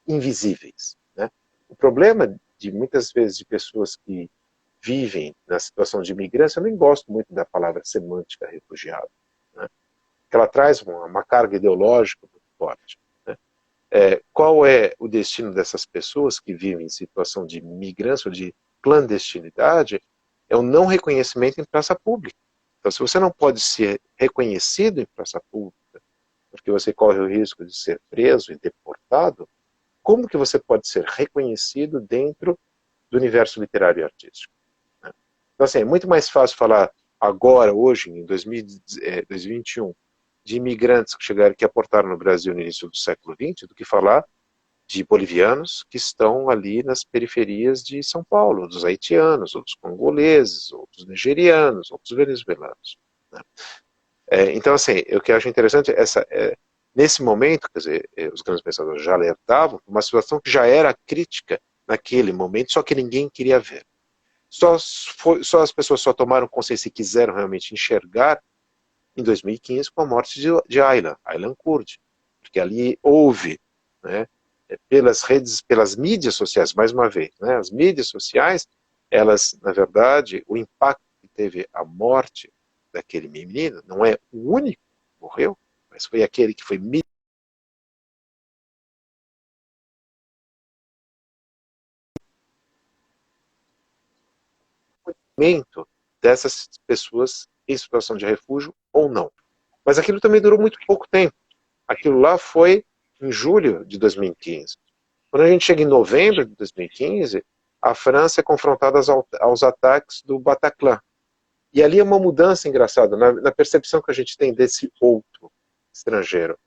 Speaker 2: invisíveis? Né? O problema de muitas vezes de pessoas que vivem na situação de imigrância, eu nem gosto muito da palavra semântica refugiado, né? Porque ela traz uma carga ideológica muito forte. Né? Qual é o destino dessas pessoas que vivem em situação de migrância ou de clandestinidade? É o não reconhecimento em praça pública. Então, se você não pode ser reconhecido em praça pública, porque você corre o risco de ser preso e deportado, como que você pode ser reconhecido dentro do universo literário e artístico? Né? Então, assim, é muito mais fácil falar agora, hoje, em 2021, de imigrantes que chegaram, que aportaram no Brasil no início do século XX, do que falar de bolivianos que estão ali nas periferias de São Paulo, dos haitianos, ou dos congoleses, ou dos nigerianos, ou dos venezuelanos. Né? Então, assim, o que eu acho interessante nesse momento, quer dizer, os grandes pensadores já alertavam uma situação que já era crítica naquele momento, só que ninguém queria ver. As pessoas só tomaram consciência e quiseram realmente enxergar em 2015 com a morte de Aylan Kurd, porque ali houve, né, pelas mídias sociais, mais uma vez, né, as mídias sociais, elas, na verdade, o impacto que teve a morte daquele menino não é o único que morreu, mas foi aquele que foi dessas pessoas em situação de refúgio ou não. Mas aquilo também durou muito pouco tempo. Aquilo lá foi em julho de 2015. Quando a gente chega em novembro de 2015, a França é confrontada aos ataques do Bataclan. E ali é uma mudança engraçada na percepção que a gente tem desse outro estrangeiro.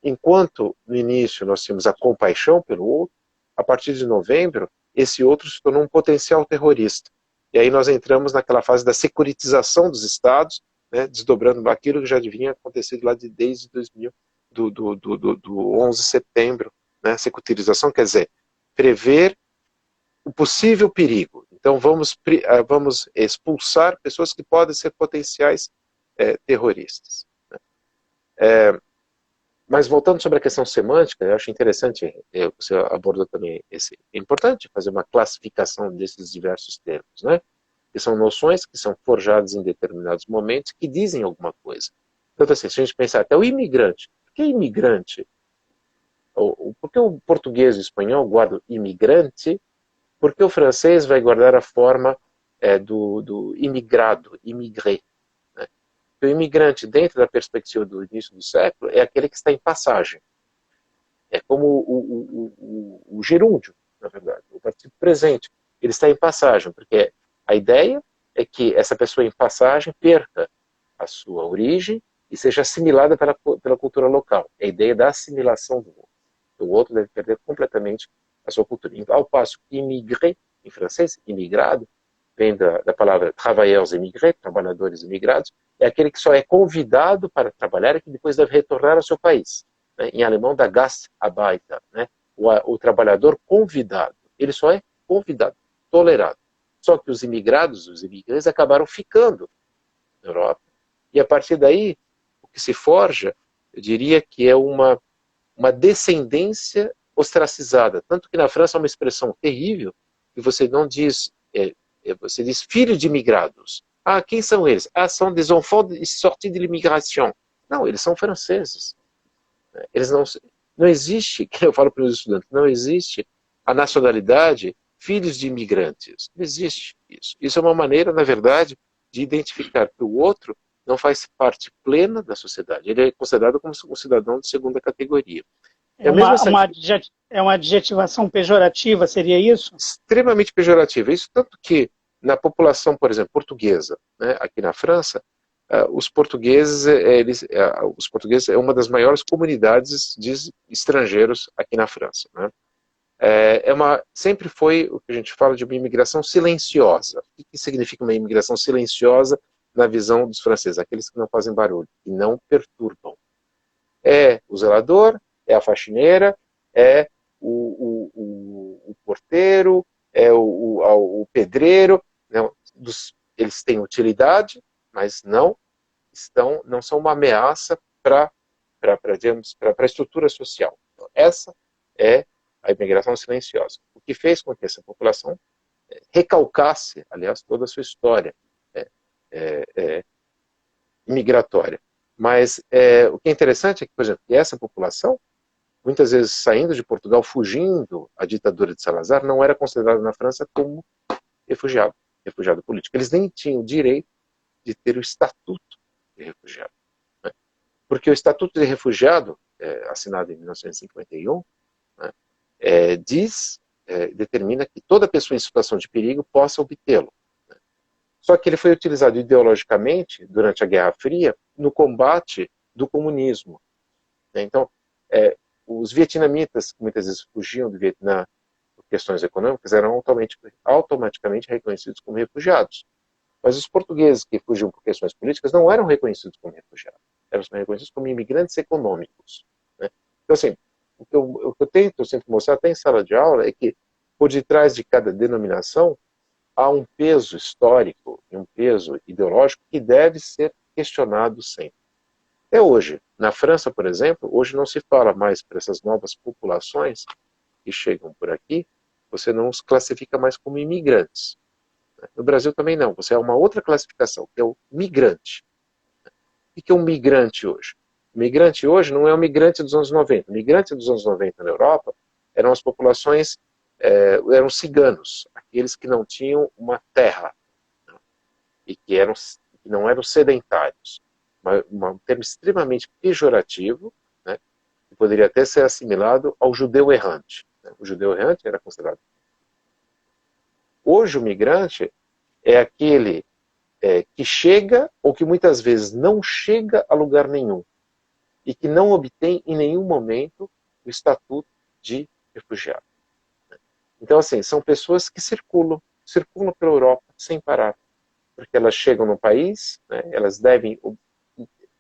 Speaker 2: Enquanto no início nós tínhamos a compaixão pelo outro, a partir de novembro, esse outro se tornou um potencial terrorista. E aí nós entramos naquela fase da securitização dos estados, né, desdobrando aquilo que já vinha acontecido lá desde 2000, do 11 de setembro. Né? Securitização quer dizer prever o possível perigo. Então vamos expulsar pessoas que podem ser potenciais terroristas. Né? Mas voltando sobre a questão semântica, eu acho interessante, você abordou também é importante fazer uma classificação desses diversos termos, né? Que são noções que são forjadas em determinados momentos que dizem alguma coisa. Então, assim, se a gente pensar até o imigrante, por que imigrante? Por que o português e o espanhol guardam imigrante? Por que o francês vai guardar a forma do imigrado, imigré? Né? O imigrante, dentro da perspectiva do início do século, é aquele que está em passagem. É como o gerúndio, na verdade, o participo presente. Ele está em passagem, porque a ideia é que essa pessoa em passagem perca a sua origem e seja assimilada pela cultura local. É a ideia da assimilação do outro. O outro deve perder completamente a sua cultura. Ao passo que immigré, em francês, imigrado, vem da palavra travailleurs émigrés, trabalhadores imigrados, é aquele que só é convidado para trabalhar e que depois deve retornar ao seu país. Né? Em alemão, da Gastarbeiter, né? o trabalhador convidado. Ele só é convidado, tolerado. Só que os imigrados, os imigrês, acabaram ficando na Europa. E a partir daí, o que se forja, eu diria que é uma descendência ostracizada. Tanto que na França é uma expressão terrível, que você não diz, você diz filho de imigrados. Ah, quem são eles? Ah, são des enfants sortis de l'immigration. Não, eles são franceses. Eles não existe, que eu falo para os estudantes, não existe a nacionalidade filhos de imigrantes. Não existe isso. Isso é uma maneira, na verdade, de identificar que o outro não faz parte plena da sociedade. Ele é considerado como um cidadão de segunda categoria.
Speaker 1: É uma adjetivação pejorativa, seria isso?
Speaker 2: Extremamente pejorativa. Isso tanto que na população, por exemplo, portuguesa, né, aqui na França, os portugueses é uma das maiores comunidades de estrangeiros aqui na França. Né? Sempre foi o que a gente fala de uma imigração silenciosa. O que significa uma imigração silenciosa na visão dos franceses? Aqueles que não fazem barulho, que não perturbam. É o zelador, é a faxineira, é o porteiro, é o pedreiro. Não, eles têm utilidade, mas não são uma ameaça para a estrutura social. Então, essa é a imigração silenciosa. O que fez com que essa população recalcasse, aliás, toda a sua história migratória. Mas o que é interessante é que, por exemplo, essa população, muitas vezes saindo de Portugal, fugindo à ditadura de Salazar, não era considerada na França como refugiado político. Eles nem tinham o direito de ter o estatuto de refugiado. Né? Porque o estatuto de refugiado, assinado em 1951, né, determina que toda pessoa em situação de perigo possa obtê-lo. Só que ele foi utilizado ideologicamente, durante a Guerra Fria, no combate do comunismo. Né? Então, os vietnamitas, que muitas vezes fugiam do Vietnã por questões econômicas, eram automaticamente reconhecidos como refugiados. Mas os portugueses que fugiam por questões políticas não eram reconhecidos como refugiados, eram reconhecidos como imigrantes econômicos. Né? Então, assim, o que eu tento sempre mostrar, até em sala de aula, é que por detrás de cada denominação há um peso histórico e um peso ideológico que deve ser questionado sempre. Até hoje, na França, por exemplo, hoje não se fala mais para essas novas populações que chegam por aqui, você não os classifica mais como imigrantes. No Brasil também não, você é uma outra classificação, que é o migrante. O que é um migrante hoje? O migrante hoje não é o migrante dos anos 90. O migrante dos anos 90 na Europa eram as populações, eram ciganos, aqueles que não tinham uma terra, né? E que não eram sedentários. Um termo extremamente pejorativo, né? Que poderia até ser assimilado ao judeu errante. Né? O judeu errante era considerado. Hoje o migrante é aquele que chega ou que muitas vezes não chega a lugar nenhum e que não obtém em nenhum momento o estatuto de refugiado. Então, assim, são pessoas que circulam pela Europa sem parar, porque elas chegam no país, né, elas devem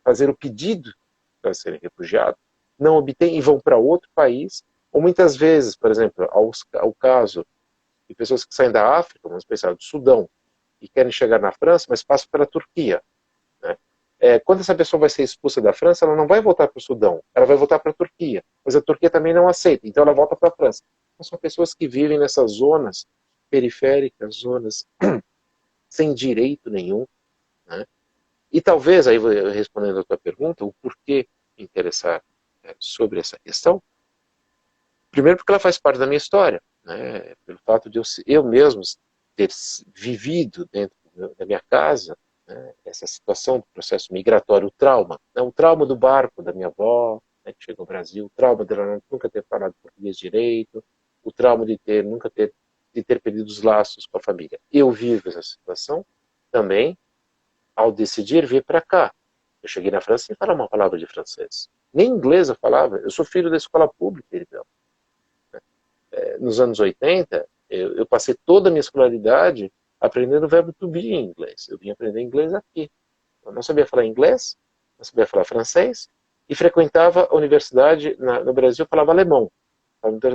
Speaker 2: fazer o pedido para serem refugiados, não obtêm e vão para outro país, ou muitas vezes, por exemplo, ao caso de pessoas que saem da África, vamos pensar, do Sudão, e querem chegar na França, mas passam pela Turquia. Né? Quando essa pessoa vai ser expulsa da França, ela não vai voltar para o Sudão, ela vai voltar para a Turquia, mas a Turquia também não aceita, então ela volta para a França. Então, são pessoas que vivem nessas zonas periféricas, zonas sem direito nenhum. Né? E talvez, aí respondendo a tua pergunta, o porquê interessar sobre essa questão, primeiro porque ela faz parte da minha história, né? Pelo fato de eu mesmo ter vivido dentro da minha casa, né, essa situação do processo migratório, o trauma, né, o trauma do barco da minha avó, né, que chegou ao Brasil, o trauma dela nunca ter falado português direito, o trauma de ter perdido os laços com a família. Eu vivo essa situação também ao decidir vir para cá. Eu cheguei na França sem falar uma palavra de francês. Nem inglês eu falava. Eu sou filho da escola pública, então. Nos anos 80, eu passei toda a minha escolaridade aprendendo o verbo to be em inglês. Eu vim aprender inglês aqui. Eu não sabia falar inglês, não sabia falar francês, e frequentava a universidade no Brasil, falava alemão.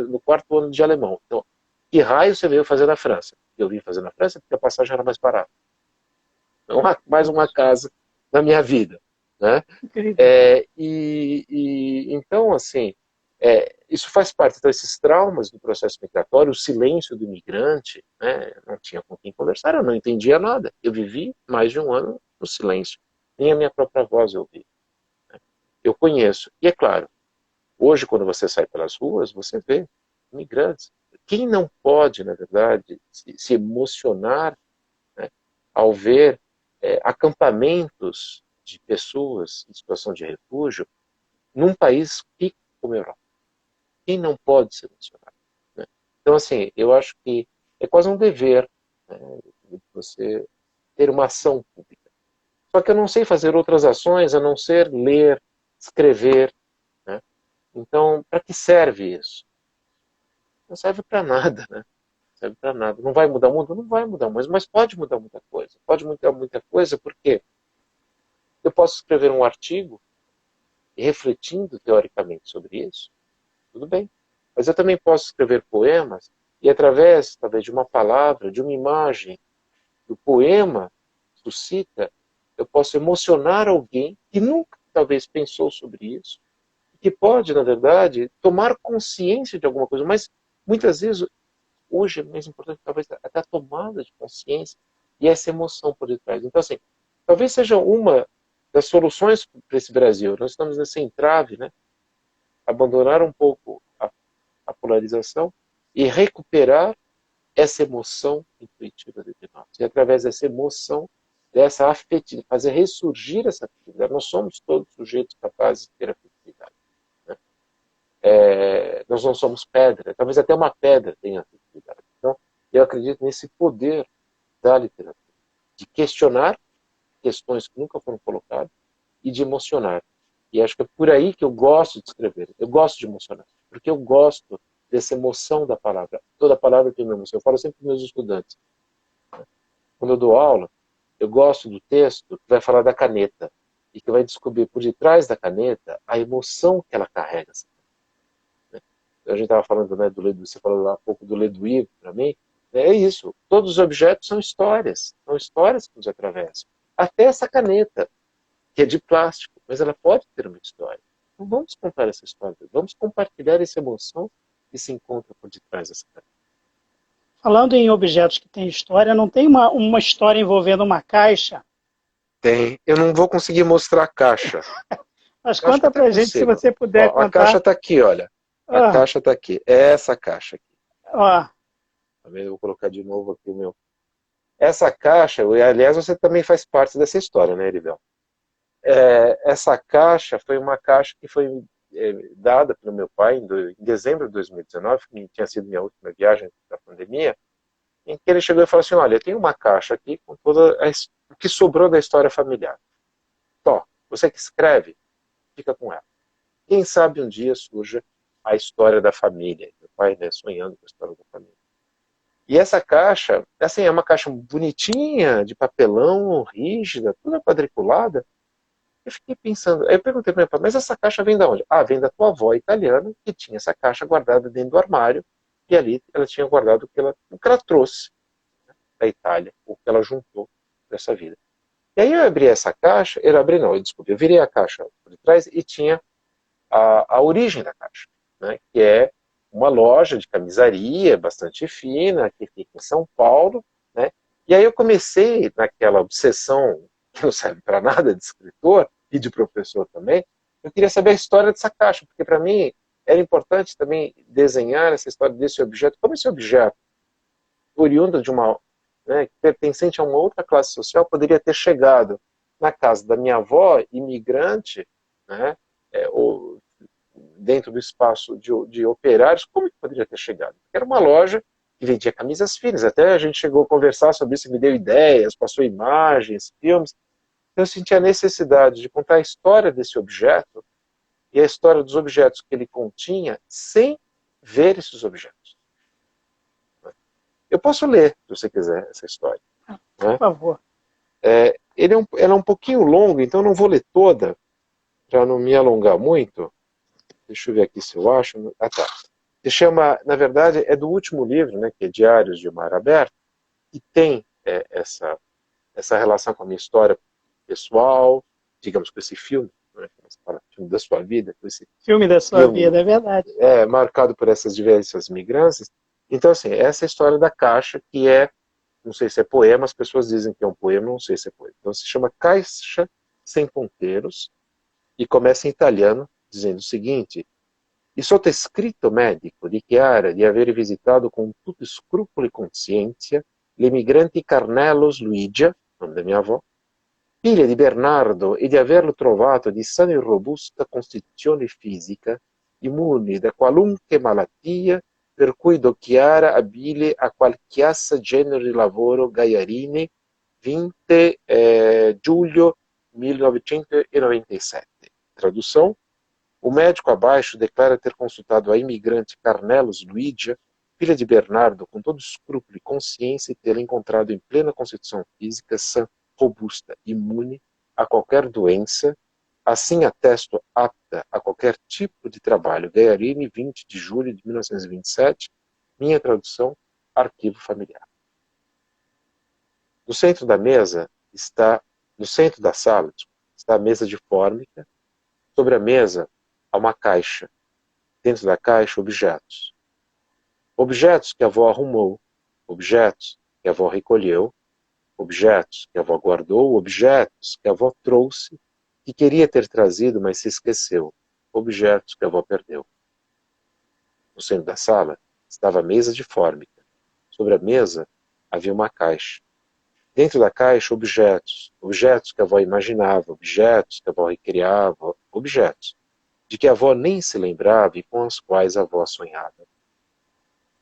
Speaker 2: No quarto ano de alemão. Então, que raio você veio fazer na França? Eu vim fazer na França porque a passagem era mais barata. Não há mais uma casa na minha vida. Né? Então, assim, isso faz parte desses traumas do processo migratório, o silêncio do imigrante, né? Não tinha com quem conversar, eu não entendia nada. Eu vivi mais de um ano no silêncio. Nem a minha própria voz eu ouvi. Né? Eu conheço. E é claro, hoje, quando você sai pelas ruas, você vê imigrantes. Quem não pode, na verdade, se emocionar, né, ao ver acampamentos de pessoas em situação de refúgio num país rico como a Europa? Quem não pode se emocionar? Né? Então, assim, eu acho que é quase um dever, né, você ter uma ação pública. Só que eu não sei fazer outras ações a não ser ler, escrever. Né? Então, para que serve isso? Não serve para nada, né? Não serve para nada. Não vai mudar o mundo? Não vai mudar o mundo, mas pode mudar muita coisa. Pode mudar muita coisa porque eu posso escrever um artigo refletindo teoricamente sobre isso, tudo bem. Mas eu também posso escrever poemas e através, talvez, de uma palavra, de uma imagem, do poema suscita, eu posso emocionar alguém que nunca, talvez, pensou sobre isso, que pode, na verdade, tomar consciência de alguma coisa, mas muitas vezes, hoje é mais importante, talvez, até a tomada de consciência e essa emoção por detrás. Então, assim, talvez seja uma das soluções para esse Brasil. Nós estamos nesse entrave, né? Abandonar um pouco a polarização e recuperar essa emoção intuitiva de nós. E através dessa emoção, dessa afetividade, fazer ressurgir essa afetividade. Nós somos todos sujeitos capazes de ter afetividade. Né? Nós não somos pedra, talvez até uma pedra tenha afetividade. Então, eu acredito nesse poder da literatura, de questionar questões que nunca foram colocadas e de emocionar. E acho que é por aí que eu gosto de escrever. Eu gosto de emocionar. Porque eu gosto dessa emoção da palavra. Toda palavra tem uma emoção. Eu falo sempre para meus estudantes. Quando eu dou aula, eu gosto do texto que vai falar da caneta. E que vai descobrir por detrás da caneta a emoção que ela carrega. Né? A gente estava falando, né, do Leduc, você falou lá há pouco do Leduc para mim. É isso. Todos os objetos são histórias. São histórias que nos atravessam. Até essa caneta, que é de plástico, mas ela pode ter uma história. Então vamos contar essa história, vamos compartilhar essa emoção que se encontra por detrás dessa caneta.
Speaker 1: Falando em objetos que têm história, não tem uma história envolvendo uma caixa?
Speaker 2: Tem. Eu não vou conseguir mostrar a caixa.
Speaker 1: Mas
Speaker 2: Eu acho que
Speaker 1: conta
Speaker 2: até
Speaker 1: pra gente se
Speaker 2: consigo.
Speaker 1: você puder
Speaker 2: Ó, a caixa
Speaker 1: contar.
Speaker 2: está aqui, olha. A
Speaker 1: Ah,
Speaker 2: caixa está aqui. É essa caixa aqui.
Speaker 1: ó,
Speaker 2: Eu vou colocar de novo aqui o meu. Essa caixa, aliás, você também faz parte dessa história, né, Erivel? Essa caixa foi uma caixa que foi dada pelo meu pai em dezembro de 2019, que tinha sido minha última viagem da pandemia, em que ele chegou e falou assim, olha, tem uma caixa aqui com o que sobrou da história familiar. Tó, você que escreve, fica com ela. Quem sabe um dia surja a história da família. Meu pai, né, sonhando com a história da família. E essa caixa, assim, é uma caixa bonitinha, de papelão, rígida, toda quadriculada. Eu fiquei pensando, aí eu perguntei para meu pai, mas essa caixa vem de onde? Ah, vem da tua avó italiana, que tinha essa caixa guardada dentro do armário, e ali ela tinha guardado o que ela trouxe, né, da Itália, o que ela juntou dessa vida. E aí eu abri essa caixa, eu virei a caixa por trás e tinha a origem da caixa, né, que é uma loja de camisaria bastante fina, que fica em São Paulo, né, e aí eu comecei naquela obsessão que não serve para nada de escritor e de professor também, eu queria saber a história dessa caixa, porque para mim era importante também desenhar essa história desse objeto, como esse objeto, oriundo de uma, né, pertencente a uma outra classe social, poderia ter chegado na casa da minha avó, imigrante, né, ou dentro do espaço de operários, como que poderia ter chegado? Era uma loja que vendia camisas finas, até a gente chegou a conversar sobre isso, me deu ideias, passou imagens, filmes. Eu senti a necessidade de contar a história desse objeto e a história dos objetos que ele continha sem ver esses objetos. Eu posso ler, se você quiser, essa história.
Speaker 1: por
Speaker 2: Né?
Speaker 1: favor.
Speaker 2: Ela é um pouquinho longa, então eu não vou ler toda, para não me alongar muito. Deixa eu ver aqui se eu acho. Ah, tá. Se chama, na verdade, é do último livro, né, que é Diários de Mar Aberto, e tem essa relação com a minha história pessoal, digamos, com esse filme, né, filme da sua vida, com esse
Speaker 1: Filme da sua vida,
Speaker 2: filme
Speaker 1: é verdade.
Speaker 2: marcado por essas diversas migrâncias. Então, assim, essa é a história da caixa, que é, não sei se é poema, as pessoas dizem que é um poema, não sei se é poema. Então, se chama Caixa Sem Ponteiros, e começa em italiano, dizendo o seguinte: il sottoscritto medico dichiara di aver visitato con tutto scrupolo e conscienza l'emigrante Carnelos Luigia, nome da minha avó, figlia di Bernardo, e di averlo trovato di sana e robusta costituzione fisica, immune da qualunque malattia, per cui dochiara abile a qualsiasi genere di lavoro Gaiarini, 20 giugno 1997. Tradução: o médico abaixo declara ter consultado a imigrante Carnelos Luigia, filha de Bernardo, com todo escrúpulo e consciência, e tê-la encontrado em plena constituição física, sã, robusta, imune a qualquer doença, assim atesto apta a qualquer tipo de trabalho. Gaiarini, 20 de julho de 1927, minha tradução, arquivo familiar. No centro da mesa está, no centro da sala, está a mesa de fórmica. Sobre a mesa há uma caixa. Dentro da caixa, objetos. Objetos que a avó arrumou, objetos que a avó recolheu, objetos que a avó guardou, objetos que a avó trouxe, que queria ter trazido, mas se esqueceu, objetos que a avó perdeu. No centro da sala estava a mesa de fórmica. Sobre a mesa havia uma caixa. Dentro da caixa, objetos. Objetos que a avó imaginava, objetos que a avó recriava, objetos de que a avó nem se lembrava e com os quais a avó sonhava.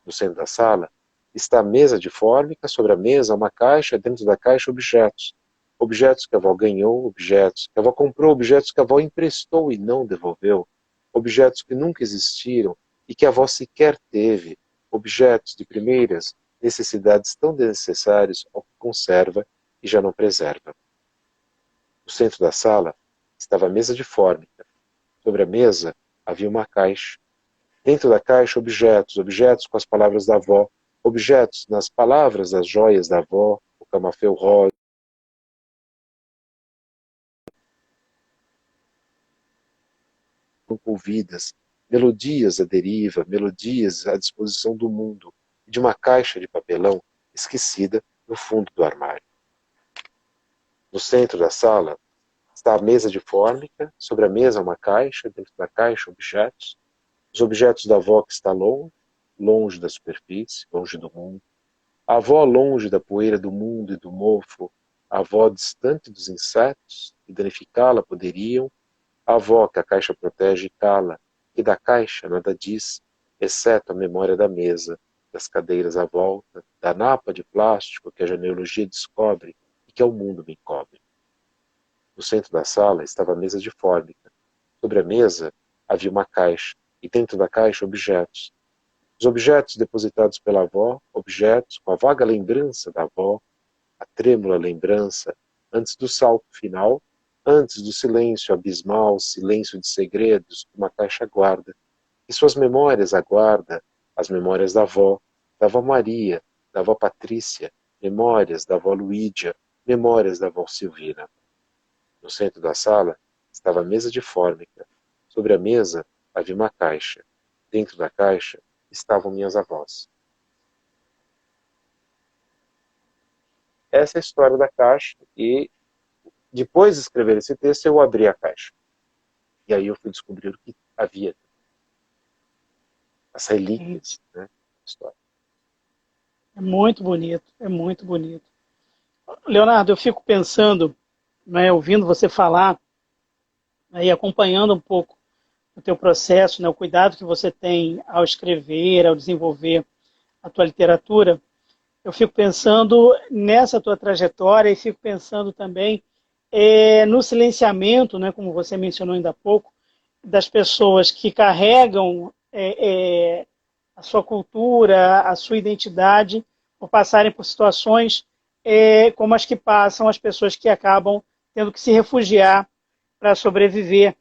Speaker 2: No centro da sala está a mesa de fórmica, sobre a mesa uma caixa, dentro da caixa objetos. objetos que a avó ganhou, objetos que a avó comprou, objetos que a avó emprestou e não devolveu, objetos que nunca existiram e que a avó sequer teve, objetos de primeiras necessidades tão necessários ao que conserva e já não preserva. No centro da sala estava a mesa de fórmica. Sobre a mesa havia uma caixa. Dentro da caixa, objetos, objetos com as palavras da avó, objetos nas palavras das joias da avó, o camafeu rosa, ouvidas, melodias à deriva, melodias à disposição do mundo, e de uma caixa de papelão esquecida no fundo do armário. No centro da sala está a mesa de fórmica, sobre a mesa uma caixa, dentro da caixa objetos, os objetos da avó que está longe, longe da superfície, longe do mundo, a avó longe da poeira do mundo e do mofo, a avó distante dos insetos que danificá-la poderiam, a avó que a caixa protege e cala, e da caixa nada diz, exceto a memória da mesa, das cadeiras à volta, da napa de plástico que a genealogia descobre e que ao mundo me encobre. No centro da sala estava a mesa de fórmica. Sobre a mesa havia uma caixa, e dentro da caixa objetos. Os objetos depositados pela avó, objetos com a vaga lembrança da avó, a trêmula lembrança, antes do salto final, antes do silêncio abismal, silêncio de segredos que uma caixa guarda, e suas memórias aguarda, as memórias da avó Maria, da avó Patrícia, memórias da avó Luídia, memórias da avó Silvina. No centro da sala estava a mesa de fórmica. Sobre a mesa havia uma caixa. Dentro da caixa estavam minhas avós. Essa é a história da caixa e depois de escrever esse texto eu abri a caixa. E aí eu fui descobrir o que havia. As relíquias, né? História.
Speaker 1: É muito bonito, é muito bonito. Leonardo, eu fico pensando, né, ouvindo você falar, né, e acompanhando um pouco o teu processo, né, o cuidado que você tem ao escrever, ao desenvolver a tua literatura, eu fico pensando nessa tua trajetória e fico pensando também no silenciamento, né, como você mencionou ainda há pouco, das pessoas que carregam a sua cultura, a sua identidade, por passarem por situações como as que passam as pessoas que acabam tendo que se refugiar para sobreviver.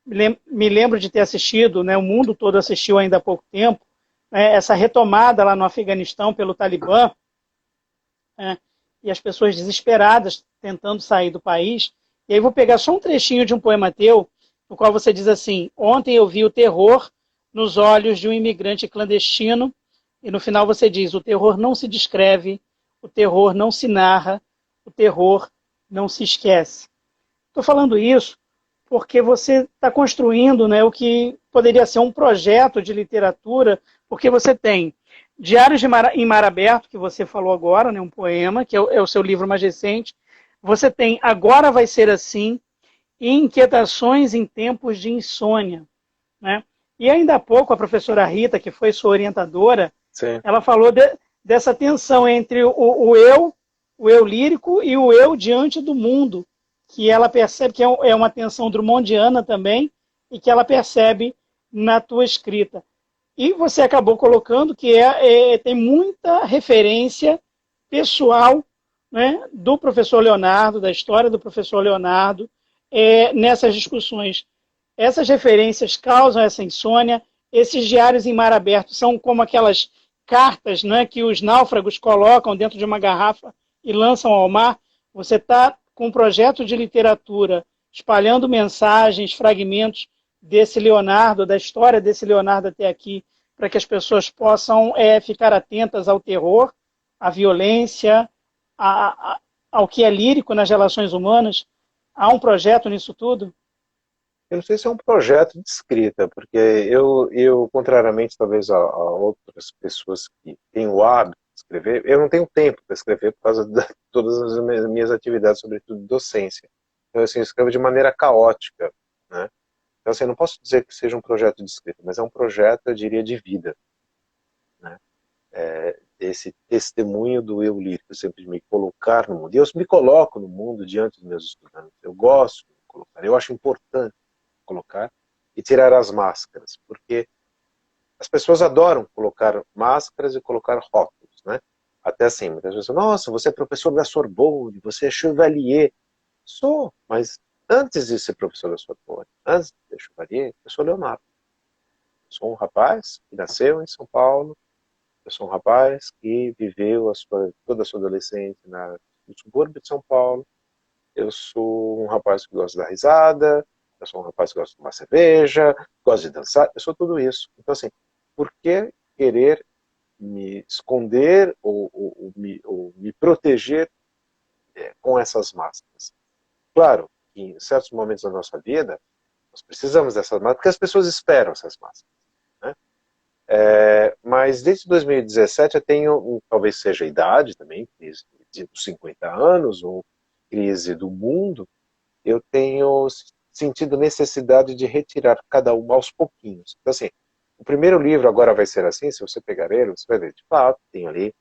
Speaker 1: Me lembro de ter assistido, né, o mundo todo assistiu ainda há pouco tempo, né, essa retomada lá no Afeganistão pelo Talibã, né, e as pessoas desesperadas tentando sair do país. E aí vou pegar só um trechinho de um poema teu, no qual você diz assim: ontem eu vi o terror nos olhos de um imigrante clandestino, e no final você diz: o terror não se descreve, o terror não se narra, o terror não se esquece. Estou falando isso porque você está construindo, né, o que poderia ser um projeto de literatura, porque você tem Diários em Mar Aberto, que você falou agora, né, um poema, que é o seu livro mais recente. Você tem Agora Vai Ser Assim e Inquietações em Tempos de Insônia. Né? E ainda há pouco a professora Rita, que foi sua orientadora,
Speaker 2: Sim.
Speaker 1: ela falou dessa tensão entre o eu lírico e o eu diante do mundo, que ela percebe que é uma tensão drummondiana também, e que ela percebe na tua escrita. E você acabou colocando que tem muita referência pessoal, né, do professor Leonardo, da história do professor Leonardo, nessas discussões. Essas referências causam essa insônia. Esses diários em mar aberto são como aquelas cartas, né, que os náufragos colocam dentro de uma garrafa e lançam ao mar. Você está com um projeto de literatura espalhando mensagens, fragmentos desse Leonardo, da história desse Leonardo até aqui, para que as pessoas possam ficar atentas ao terror, à violência, ao que é lírico nas relações humanas. Há um projeto nisso tudo?
Speaker 2: Eu não sei se é um projeto de escrita, porque eu contrariamente talvez a outras pessoas que têm o hábito de escrever, eu não tenho tempo para escrever por causa de todas as minhas atividades, sobretudo docência. Então, assim, eu escrevo de maneira caótica, né? Então, assim, eu não posso dizer que seja um projeto de escrita, mas é um projeto, eu diria, de vida, né? esse testemunho do eu lírico, sempre me colocar no mundo. E eu me coloco no mundo diante dos meus estudantes. Eu gosto de me colocar, eu acho importante colocar e tirar as máscaras, porque as pessoas adoram colocar máscaras e colocar rótulos, né? Até assim, muitas vezes, nossa, você é professor da Sorbonne, você é chevalier. Sou, mas antes de ser professor da Sorbonne, antes de ser chevalier, eu sou Leonardo. Eu sou um rapaz que nasceu em São Paulo, eu sou um rapaz que viveu toda a sua adolescência no subúrbio de São Paulo. Eu sou um rapaz que gosta de dar risada. Eu sou um rapaz que gosta de tomar cerveja, gosta de dançar. Eu sou tudo isso. Então, assim, por que querer me esconder ou me proteger com essas máscaras? Claro que em certos momentos da nossa vida, nós precisamos dessas máscaras, porque as pessoas esperam essas máscaras, né? Mas desde 2017 eu tenho, talvez seja a idade também, crise dos 50 anos, ou crise do mundo, eu tenho sentido necessidade de retirar cada uma aos pouquinhos. Então, assim, o primeiro livro agora vai ser assim, se você pegar ele, você vai ver, de fato, tem ali,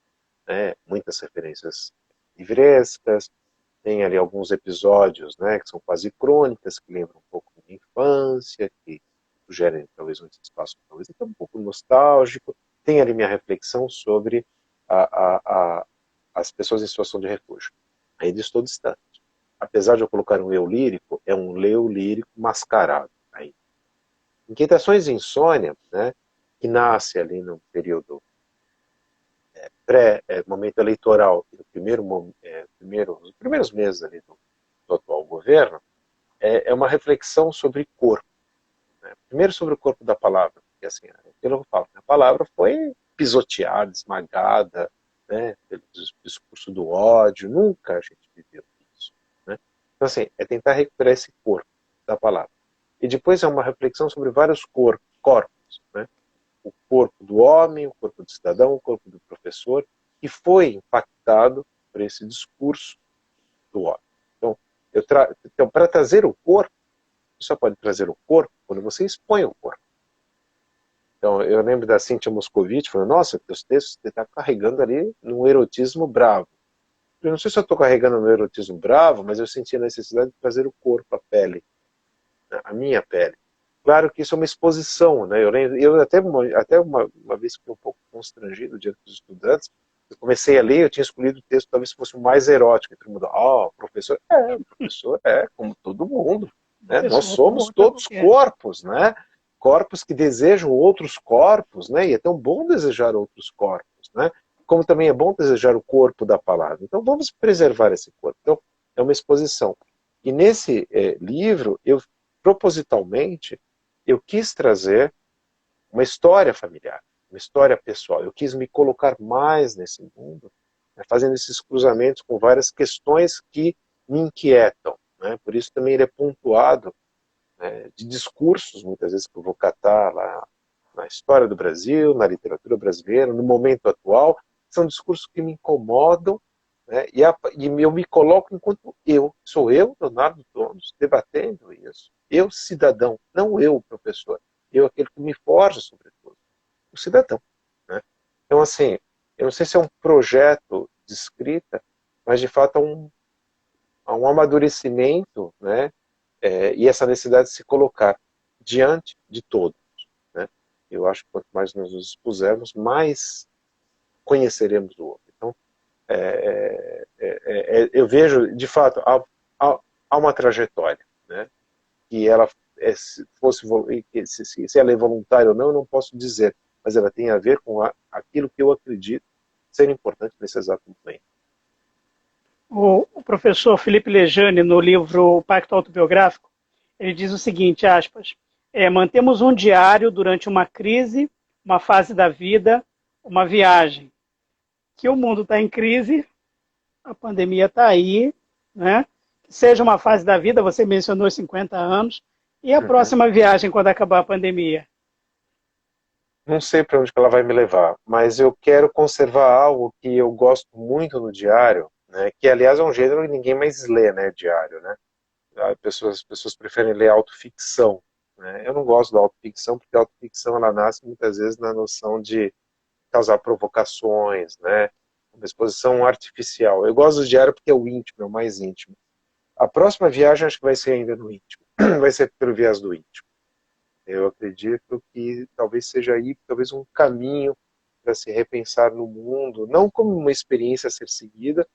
Speaker 2: né, muitas referências livrescas, tem ali alguns episódios, né, que são quase crônicas, que lembram um pouco da minha infância, que sugerem talvez um espaço talvez até um pouco nostálgico. Tem ali minha reflexão sobre as pessoas em situação de refúgio. Ainda estou distante. Apesar de eu colocar um eu lírico, é um eu lírico mascarado. Aí. Inquietações de insônia, né, que nasce ali no período momento eleitoral, no os primeiros meses ali do atual governo, é uma reflexão sobre corpo. Né? Primeiro sobre o corpo da palavra, porque assim, eu falo, a palavra foi pisoteada, esmagada, né, pelo discurso do ódio, nunca a gente viveu isso. Né? Então assim, é tentar recuperar esse corpo da palavra. E depois é uma reflexão sobre vários corpos, né? O corpo do homem, o corpo do cidadão, o corpo do professor, que foi impactado por esse discurso do homem. Então, então para trazer o corpo, você só pode trazer o corpo quando você expõe o corpo. Então, eu lembro da Cíntia Moscovitch falando, nossa, teus textos você está carregando ali num erotismo bravo. Eu não sei se eu estou carregando no erotismo bravo, mas eu senti a necessidade de trazer o corpo, a pele, né, a minha pele. Claro que isso é uma exposição, né? Eu até uma vez fiquei um pouco constrangido diante dos estudantes. Eu comecei a ler, eu tinha escolhido o texto talvez fosse o mais erótico. E todo mundo, o professor é como todo mundo, né? Nós
Speaker 1: Pessoa como
Speaker 2: somos
Speaker 1: outra
Speaker 2: todos
Speaker 1: qualquer.
Speaker 2: corpos, né? Corpos que desejam outros corpos, né? E é tão bom desejar outros corpos, né? Como também é bom desejar o corpo da palavra. Então vamos preservar esse corpo. Então é uma exposição. E nesse livro eu propositalmente eu quis trazer uma história familiar, uma história pessoal. Eu quis me colocar mais nesse mundo, né, fazendo esses cruzamentos com várias questões que me inquietam. Né? Por isso também ele é pontuado, né, de discursos, muitas vezes, que eu vou catar lá na história do Brasil, na literatura brasileira, no momento atual. São discursos que me incomodam, né, e eu me coloco enquanto sou eu, Leonardo Donos, debatendo isso. Eu, cidadão, não eu, professor. Eu, aquele que me forja, sobretudo. O cidadão. Né? Então, assim, eu não sei se é um projeto de escrita, mas, de fato, há um amadurecimento, né, e essa necessidade de se colocar diante de todos. Né? Eu acho que quanto mais nós nos expusermos, mais conheceremos o outro. Então, eu vejo, de fato, há uma trajetória, né? Que ela se ela é voluntária ou não, eu não posso dizer, mas ela tem a ver com aquilo que eu acredito ser importante nesse exato momento.
Speaker 1: O professor Felipe Lejane, no livro Pacto Autobiográfico, ele diz o seguinte, aspas, mantemos um diário durante uma crise, uma fase da vida, uma viagem. Que o mundo está em crise, a pandemia está aí, né? Que seja uma fase da vida, você mencionou 50 anos, e a próxima viagem quando acabar a pandemia?
Speaker 2: Não sei para onde ela vai me levar, mas eu quero conservar algo que eu gosto muito no diário, né? Que aliás é um gênero que ninguém mais lê, né? Diário, né? As pessoas preferem ler autoficção. Né? Eu não gosto da autoficção, porque a autoficção ela nasce muitas vezes na noção de causar provocações, né? Uma exposição artificial. Eu gosto do diário porque é o íntimo, é o mais íntimo. A próxima viagem acho que vai ser ainda no íntimo. Vai ser pelo viés do íntimo. Eu acredito que talvez seja aí, talvez um caminho para se repensar no mundo, não como uma experiência a ser seguida,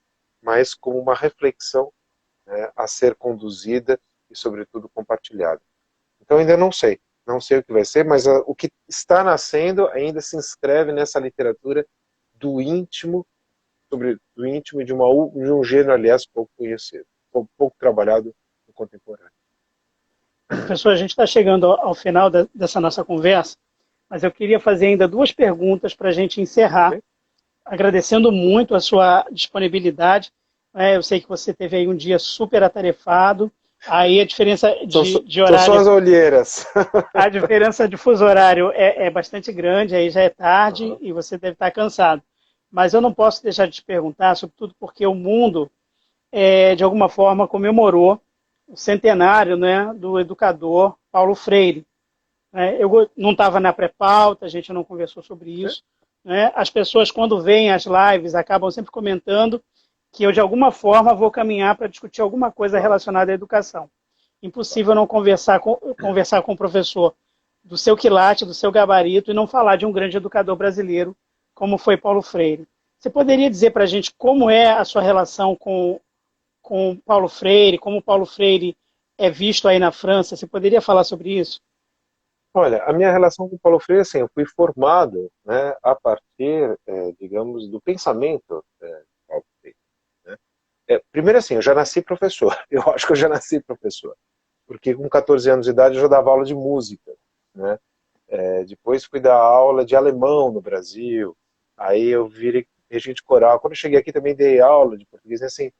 Speaker 2: mas como uma reflexão, né, a ser conduzida e, sobretudo, compartilhada. Então ainda não sei o que vai ser, mas o que está nascendo ainda se inscreve nessa literatura do íntimo, do íntimo de um gênero, aliás, pouco conhecido, pouco trabalhado no contemporâneo.
Speaker 1: Professor, a gente está chegando ao final dessa nossa conversa, mas eu queria fazer ainda duas perguntas para a gente encerrar, agradecendo muito a sua disponibilidade. Eu sei que você teve aí um dia super atarefado, aí a diferença de horário...
Speaker 2: São só as olheiras.
Speaker 1: A diferença de fuso horário é bastante grande, aí já é tarde e você deve estar cansado. Mas eu não posso deixar de te perguntar, sobretudo porque o mundo, de alguma forma, comemorou o centenário, né, do educador Paulo Freire. Eu não estava na pré-pauta, a gente não conversou sobre isso. Né? As pessoas, quando veem as lives, acabam sempre comentando que eu, de alguma forma, vou caminhar para discutir alguma coisa relacionada à educação. Impossível não conversar com o professor do seu quilate, do seu gabarito, e não falar de um grande educador brasileiro, como foi Paulo Freire. Você poderia dizer para a gente como é a sua relação com Paulo Freire, como Paulo Freire é visto aí na França? Você poderia falar sobre isso?
Speaker 2: Olha, a minha relação com o Paulo Freire, assim, eu fui formado, né, a partir, digamos, do pensamento de Paulo Freire. Né? Primeiro, assim, eu já nasci professor. Eu acho que eu já nasci professor. Porque com 14 anos de idade eu já dava aula de música. Né? Depois fui dar aula de alemão no Brasil. Aí eu virei regente coral. Quando eu cheguei aqui também dei aula de português. Assim,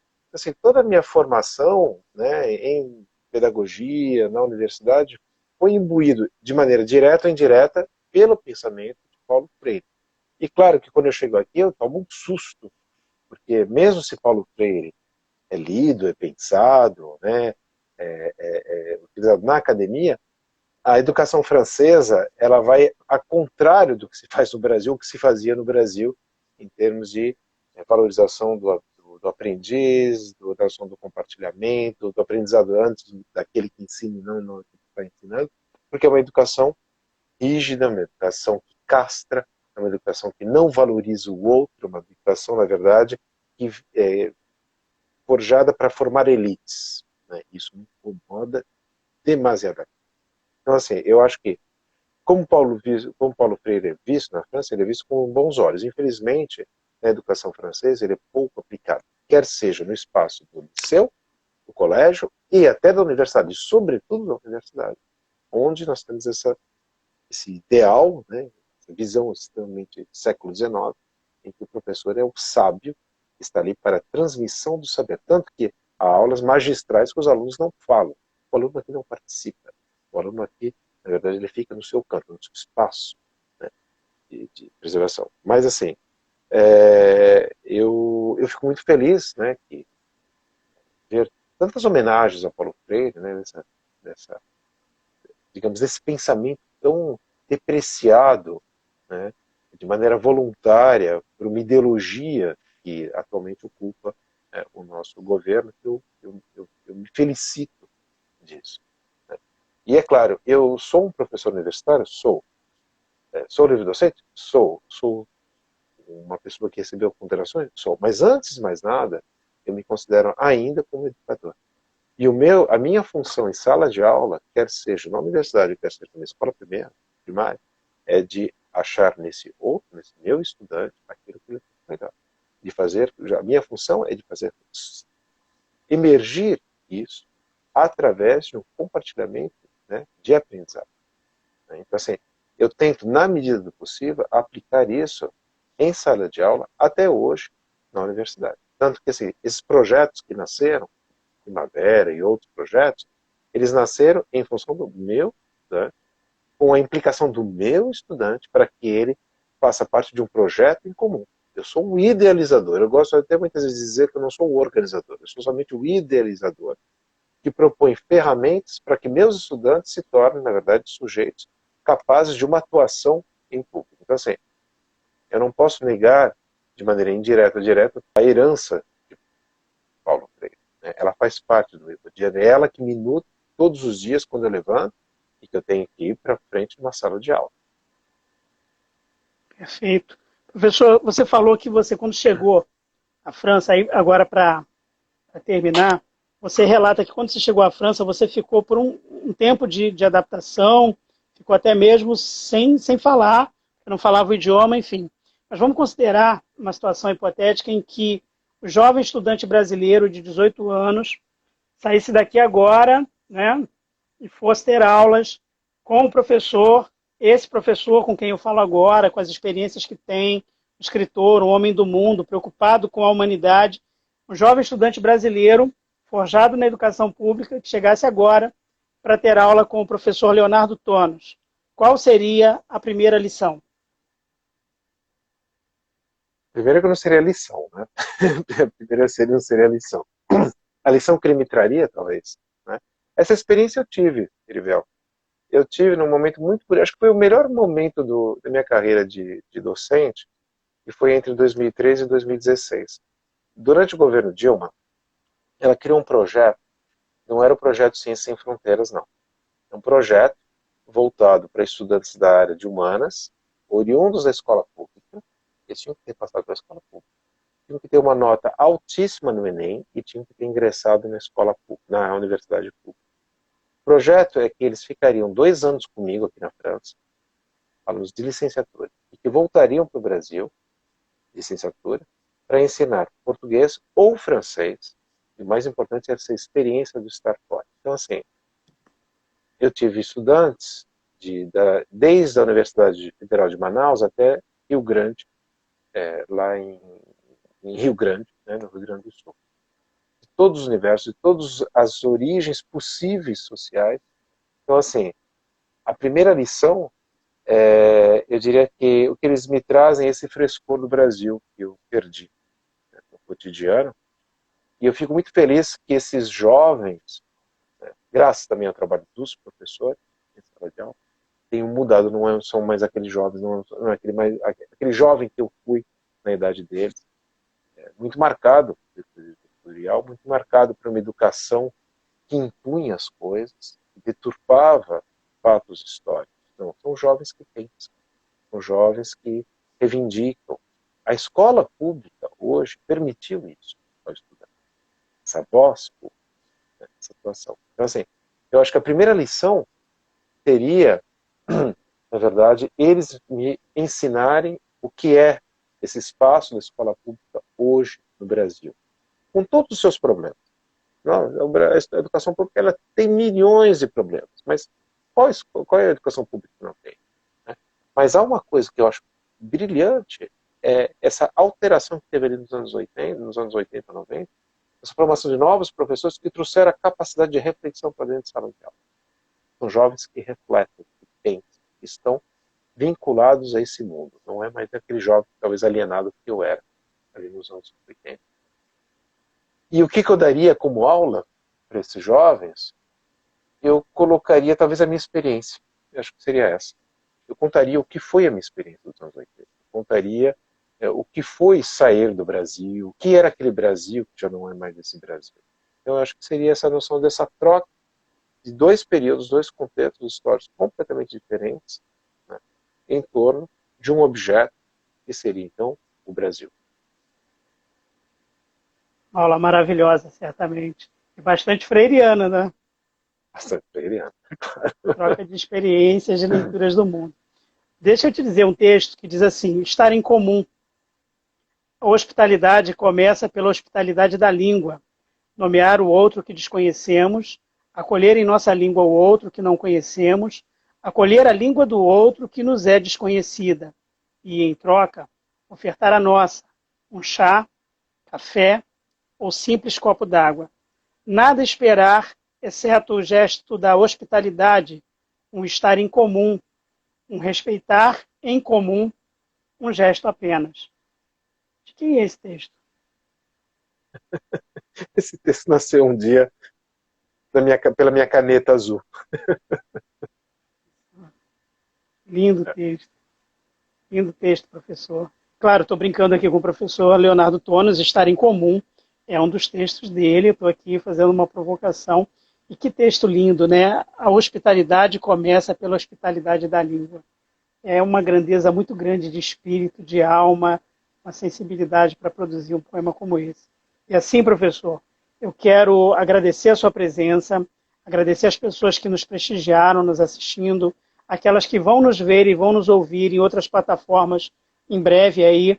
Speaker 2: toda a minha formação, né, em pedagogia, na universidade, foi imbuído de maneira direta ou indireta pelo pensamento de Paulo Freire. E claro que quando eu chego aqui eu tomo um susto, porque mesmo se Paulo Freire é lido, é pensado, né, utilizado na academia, a educação francesa ela vai a contrário do que se faz no Brasil, o que se fazia no Brasil em termos de valorização do aprendiz, da noção do compartilhamento, do aprendizado antes daquele que ensina e não do que está ensinando, porque é uma educação rígida, uma educação que castra, é uma educação que não valoriza o outro, uma educação, na verdade, que é forjada para formar elites. Né? Isso me incomoda demasiadamente. Então, assim, eu acho que, como Paulo Freire é visto na França, ele é visto com bons olhos. Infelizmente, na educação francesa, ele é pouco aplicado, quer seja no espaço do liceu, do colégio e até da universidade, e sobretudo da universidade, onde nós temos esse ideal, né, essa visão extremamente do século XIX, em que o professor é o sábio, que está ali para a transmissão do saber. Tanto que há aulas magistrais que os alunos não falam. O aluno aqui não participa. O aluno aqui, na verdade, ele fica no seu canto, no seu espaço, né, de preservação. Mas, assim, eu fico muito feliz, né, que ver tantas homenagens a Paulo Freire, né, digamos, desse pensamento tão depreciado, né, de maneira voluntária, por uma ideologia que atualmente ocupa o nosso governo, que eu me felicito disso. Né. E é claro, eu sou um professor universitário? Sou. Sou livre docente? Sou. Sou uma pessoa que recebeu ponderações? Sou. Mas antes de mais nada, eu me considero ainda como educador. E a minha função em sala de aula, quer seja na universidade, quer seja na escola primária, é de achar nesse meu estudante, aquilo que ele tem melhor. De fazer, a minha função é de fazer emergir isso através de um compartilhamento, né, de aprendizado. Então, assim, eu tento, na medida do possível, aplicar isso em sala de aula, até hoje, na universidade. Tanto que, assim, esses projetos que nasceram, Primavera e outros projetos, eles nasceram em função do meu estudante, com a implicação do meu estudante para que ele faça parte de um projeto em comum. Eu sou um idealizador. Eu gosto até muitas vezes de dizer que eu não sou o organizador. Eu sou somente o idealizador, que propõe ferramentas para que meus estudantes se tornem, na verdade, sujeitos capazes de uma atuação em público. Então, assim, eu não posso negar de maneira indireta ou direta a herança de Paulo Freire, né? Ela faz parte do meu dia, é ela que me nutre todos os dias quando eu levanto e que eu tenho que ir para frente numa sala de aula.
Speaker 1: Perfeito. Professor, você falou que você, quando chegou à França, aí agora para terminar, você relata que quando você chegou à França, você ficou por um tempo de adaptação, ficou até mesmo sem falar, não falava o idioma, enfim. Mas vamos considerar uma situação hipotética em que o jovem estudante brasileiro de 18 anos saísse daqui agora, né, e fosse ter aulas com o professor, esse professor com quem eu falo agora, com as experiências que tem, um escritor, um homem do mundo, preocupado com a humanidade, um jovem estudante brasileiro, forjado na educação pública, que chegasse agora para ter aula com o professor Leonardo Tonos. Qual seria a primeira lição?
Speaker 2: Primeiro que não seria lição, né? A primeira não seria lição. A lição que ele me traria, talvez, né? Essa experiência eu tive, Erivel. Eu tive num momento muito curioso, acho que foi o melhor momento da minha carreira de docente, que foi entre 2013 e 2016. Durante o governo Dilma, ela criou um projeto, não era o projeto Ciência Sem Fronteiras, não. É um projeto voltado para estudantes da área de humanas, oriundos da escola pública, eles tinham que ter passado pela escola pública, tinham que ter uma nota altíssima no Enem e tinham que ter ingressado na escola pública, na universidade pública. O projeto é que eles ficariam 2 anos comigo aqui na França, alunos de licenciatura, e que voltariam para o Brasil, licenciatura, para ensinar português ou francês. E o mais importante é essa experiência do estar fora. Então, assim, eu tive estudantes desde a Universidade Federal de Manaus até Rio Grande, lá em Rio Grande, né, no Rio Grande do Sul. De todos os universos, de todas as origens possíveis sociais. Então, assim, a primeira lição, eu diria que o que eles me trazem é esse frescor do Brasil que eu perdi, né, no cotidiano. E eu fico muito feliz que esses jovens, né, graças também ao trabalho dos professores, em sala de aula, tenham mudado, não são mais aqueles jovens, não é aquele jovem que eu fui na idade deles, muito marcado pelo tutorial, muito marcado por uma educação que impunha as coisas, que deturpava fatos históricos. Não, são jovens que pensam, são jovens que reivindicam. A escola pública hoje permitiu isso ao estudante, essa voz pública, né, essa situação. Então, assim, eu acho que a primeira lição seria, na verdade, eles me ensinarem o que é esse espaço da escola pública hoje no Brasil, com todos os seus problemas. Não, a educação pública ela tem milhões de problemas, mas qual é a educação pública que não tem? Né? Mas há uma coisa que eu acho brilhante, é essa alteração que teve ali nos anos 80, 90, essa formação de novos professores que trouxeram a capacidade de reflexão para dentro de sala de aula. São jovens que refletem, que pensam, que estão vinculados a esse mundo. Não é mais aquele jovem talvez alienado que eu era ali nos anos 80. E o que eu daria como aula para esses jovens? Eu colocaria talvez a minha experiência. Eu acho que seria essa. Eu contaria o que foi a minha experiência dos anos 80. Eu contaria o que foi sair do Brasil, o que era aquele Brasil que já não é mais esse Brasil. Então eu acho que seria essa noção dessa troca de 2 períodos, 2 contextos históricos completamente diferentes, né, em torno de um objeto que seria, então, o Brasil.
Speaker 1: Aula maravilhosa, certamente. E bastante freiriana, né?
Speaker 2: Bastante freiriano.
Speaker 1: Troca de experiências, de leituras do mundo. Deixa eu te dizer um texto que diz assim: estar em comum. A hospitalidade começa pela hospitalidade da língua. Nomear o outro que desconhecemos, acolher em nossa língua o outro que não conhecemos, acolher a língua do outro que nos é desconhecida e, em troca, ofertar a nossa, um chá, café ou simples copo d'água. Nada esperar, exceto o gesto da hospitalidade, um estar em comum, um respeitar em comum, um gesto apenas. De quem é esse texto?
Speaker 2: Esse texto nasceu um dia pela minha caneta azul.
Speaker 1: Lindo texto. Lindo texto, professor. claro, estou brincando aqui com o professor Leonardo Tonos, Estar em Comum é um dos textos dele, estou aqui fazendo uma provocação. E que texto lindo, né? A hospitalidade começa pela hospitalidade da língua. É uma grandeza muito grande de espírito, de alma, uma sensibilidade para produzir um poema como esse. E assim, professor, eu quero agradecer a sua presença, agradecer as pessoas que nos prestigiaram, nos assistindo, aquelas que vão nos ver e vão nos ouvir em outras plataformas em breve aí,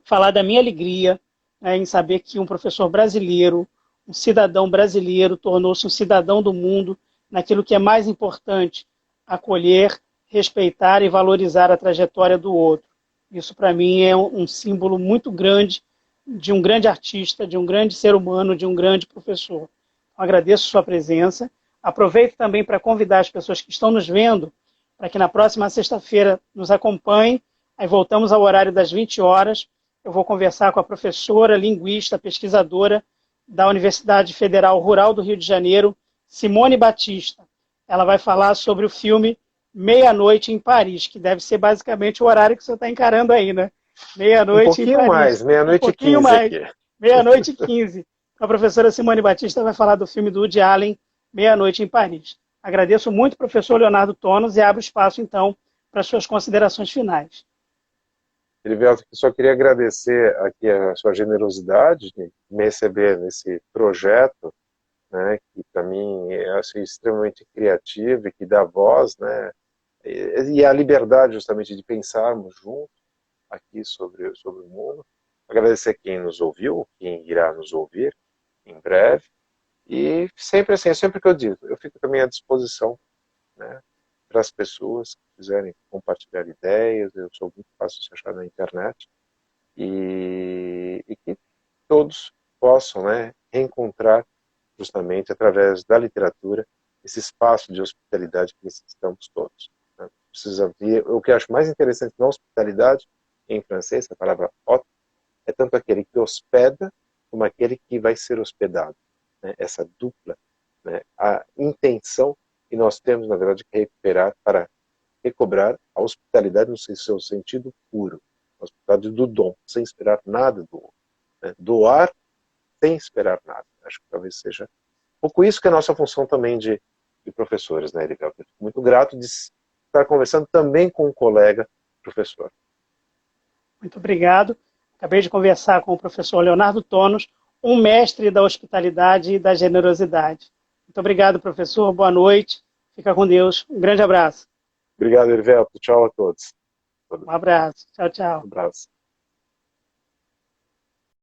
Speaker 1: falar da minha alegria, né, em saber que um professor brasileiro, um cidadão brasileiro, tornou-se um cidadão do mundo naquilo que é mais importante, acolher, respeitar e valorizar a trajetória do outro. Isso, para mim, é um símbolo muito grande de um grande artista, de um grande ser humano, de um grande professor. Agradeço sua presença. Aproveito também para convidar as pessoas que estão nos vendo para que na próxima sexta-feira nos acompanhem. Aí voltamos ao horário das 20 horas. Eu vou conversar com a professora, linguista, pesquisadora da Universidade Federal Rural do Rio de Janeiro, Simone Batista. Ela vai falar sobre o filme Meia-Noite em Paris, que deve ser basicamente o horário que você está encarando aí, né? Meia-noite em Paris.
Speaker 2: Um pouquinho mais, meia-noite e 15 aqui.
Speaker 1: Meia-noite e 15. A professora Simone Batista vai falar do filme do Woody Allen, Meia-Noite em Paris. Agradeço muito, professor Leonardo Tonos, e abro espaço, então, para suas considerações finais.
Speaker 2: Erivelto, só queria agradecer aqui a sua generosidade de me receber nesse projeto, né, que para mim é assim, extremamente criativo e que dá voz, né, e a liberdade justamente de pensarmos juntos aqui sobre o mundo. Agradecer quem nos ouviu, quem irá nos ouvir em breve. E sempre assim, sempre que eu digo, eu fico também à disposição, né, para as pessoas que quiserem compartilhar ideias. Eu sou muito fácil de achar na internet. E que todos possam, né, reencontrar justamente através da literatura esse espaço de hospitalidade que necessitamos todos, né? Precisa ver, o que eu acho mais interessante na hospitalidade, em francês, a palavra hôte, é tanto aquele que hospeda como aquele que vai ser hospedado, né? Essa dupla, né? A intenção que nós temos, na verdade, que recuperar para recobrar a hospitalidade no seu sentido puro, a hospitalidade do dom, sem esperar nada do outro, né? Doar sem esperar nada. Acho que talvez seja um pouco isso que é a nossa função também de professores, né, Erivelto? Eu fico muito grato de estar conversando também com um colega professor.
Speaker 1: Muito obrigado. Acabei de conversar com o professor Leonardo Tonos, um mestre da hospitalidade e da generosidade. Muito obrigado, professor. Boa noite. Fica com Deus. Um grande abraço.
Speaker 2: Obrigado, Erivelto. Tchau a todos.
Speaker 1: Um abraço. Tchau, tchau.
Speaker 2: Um abraço.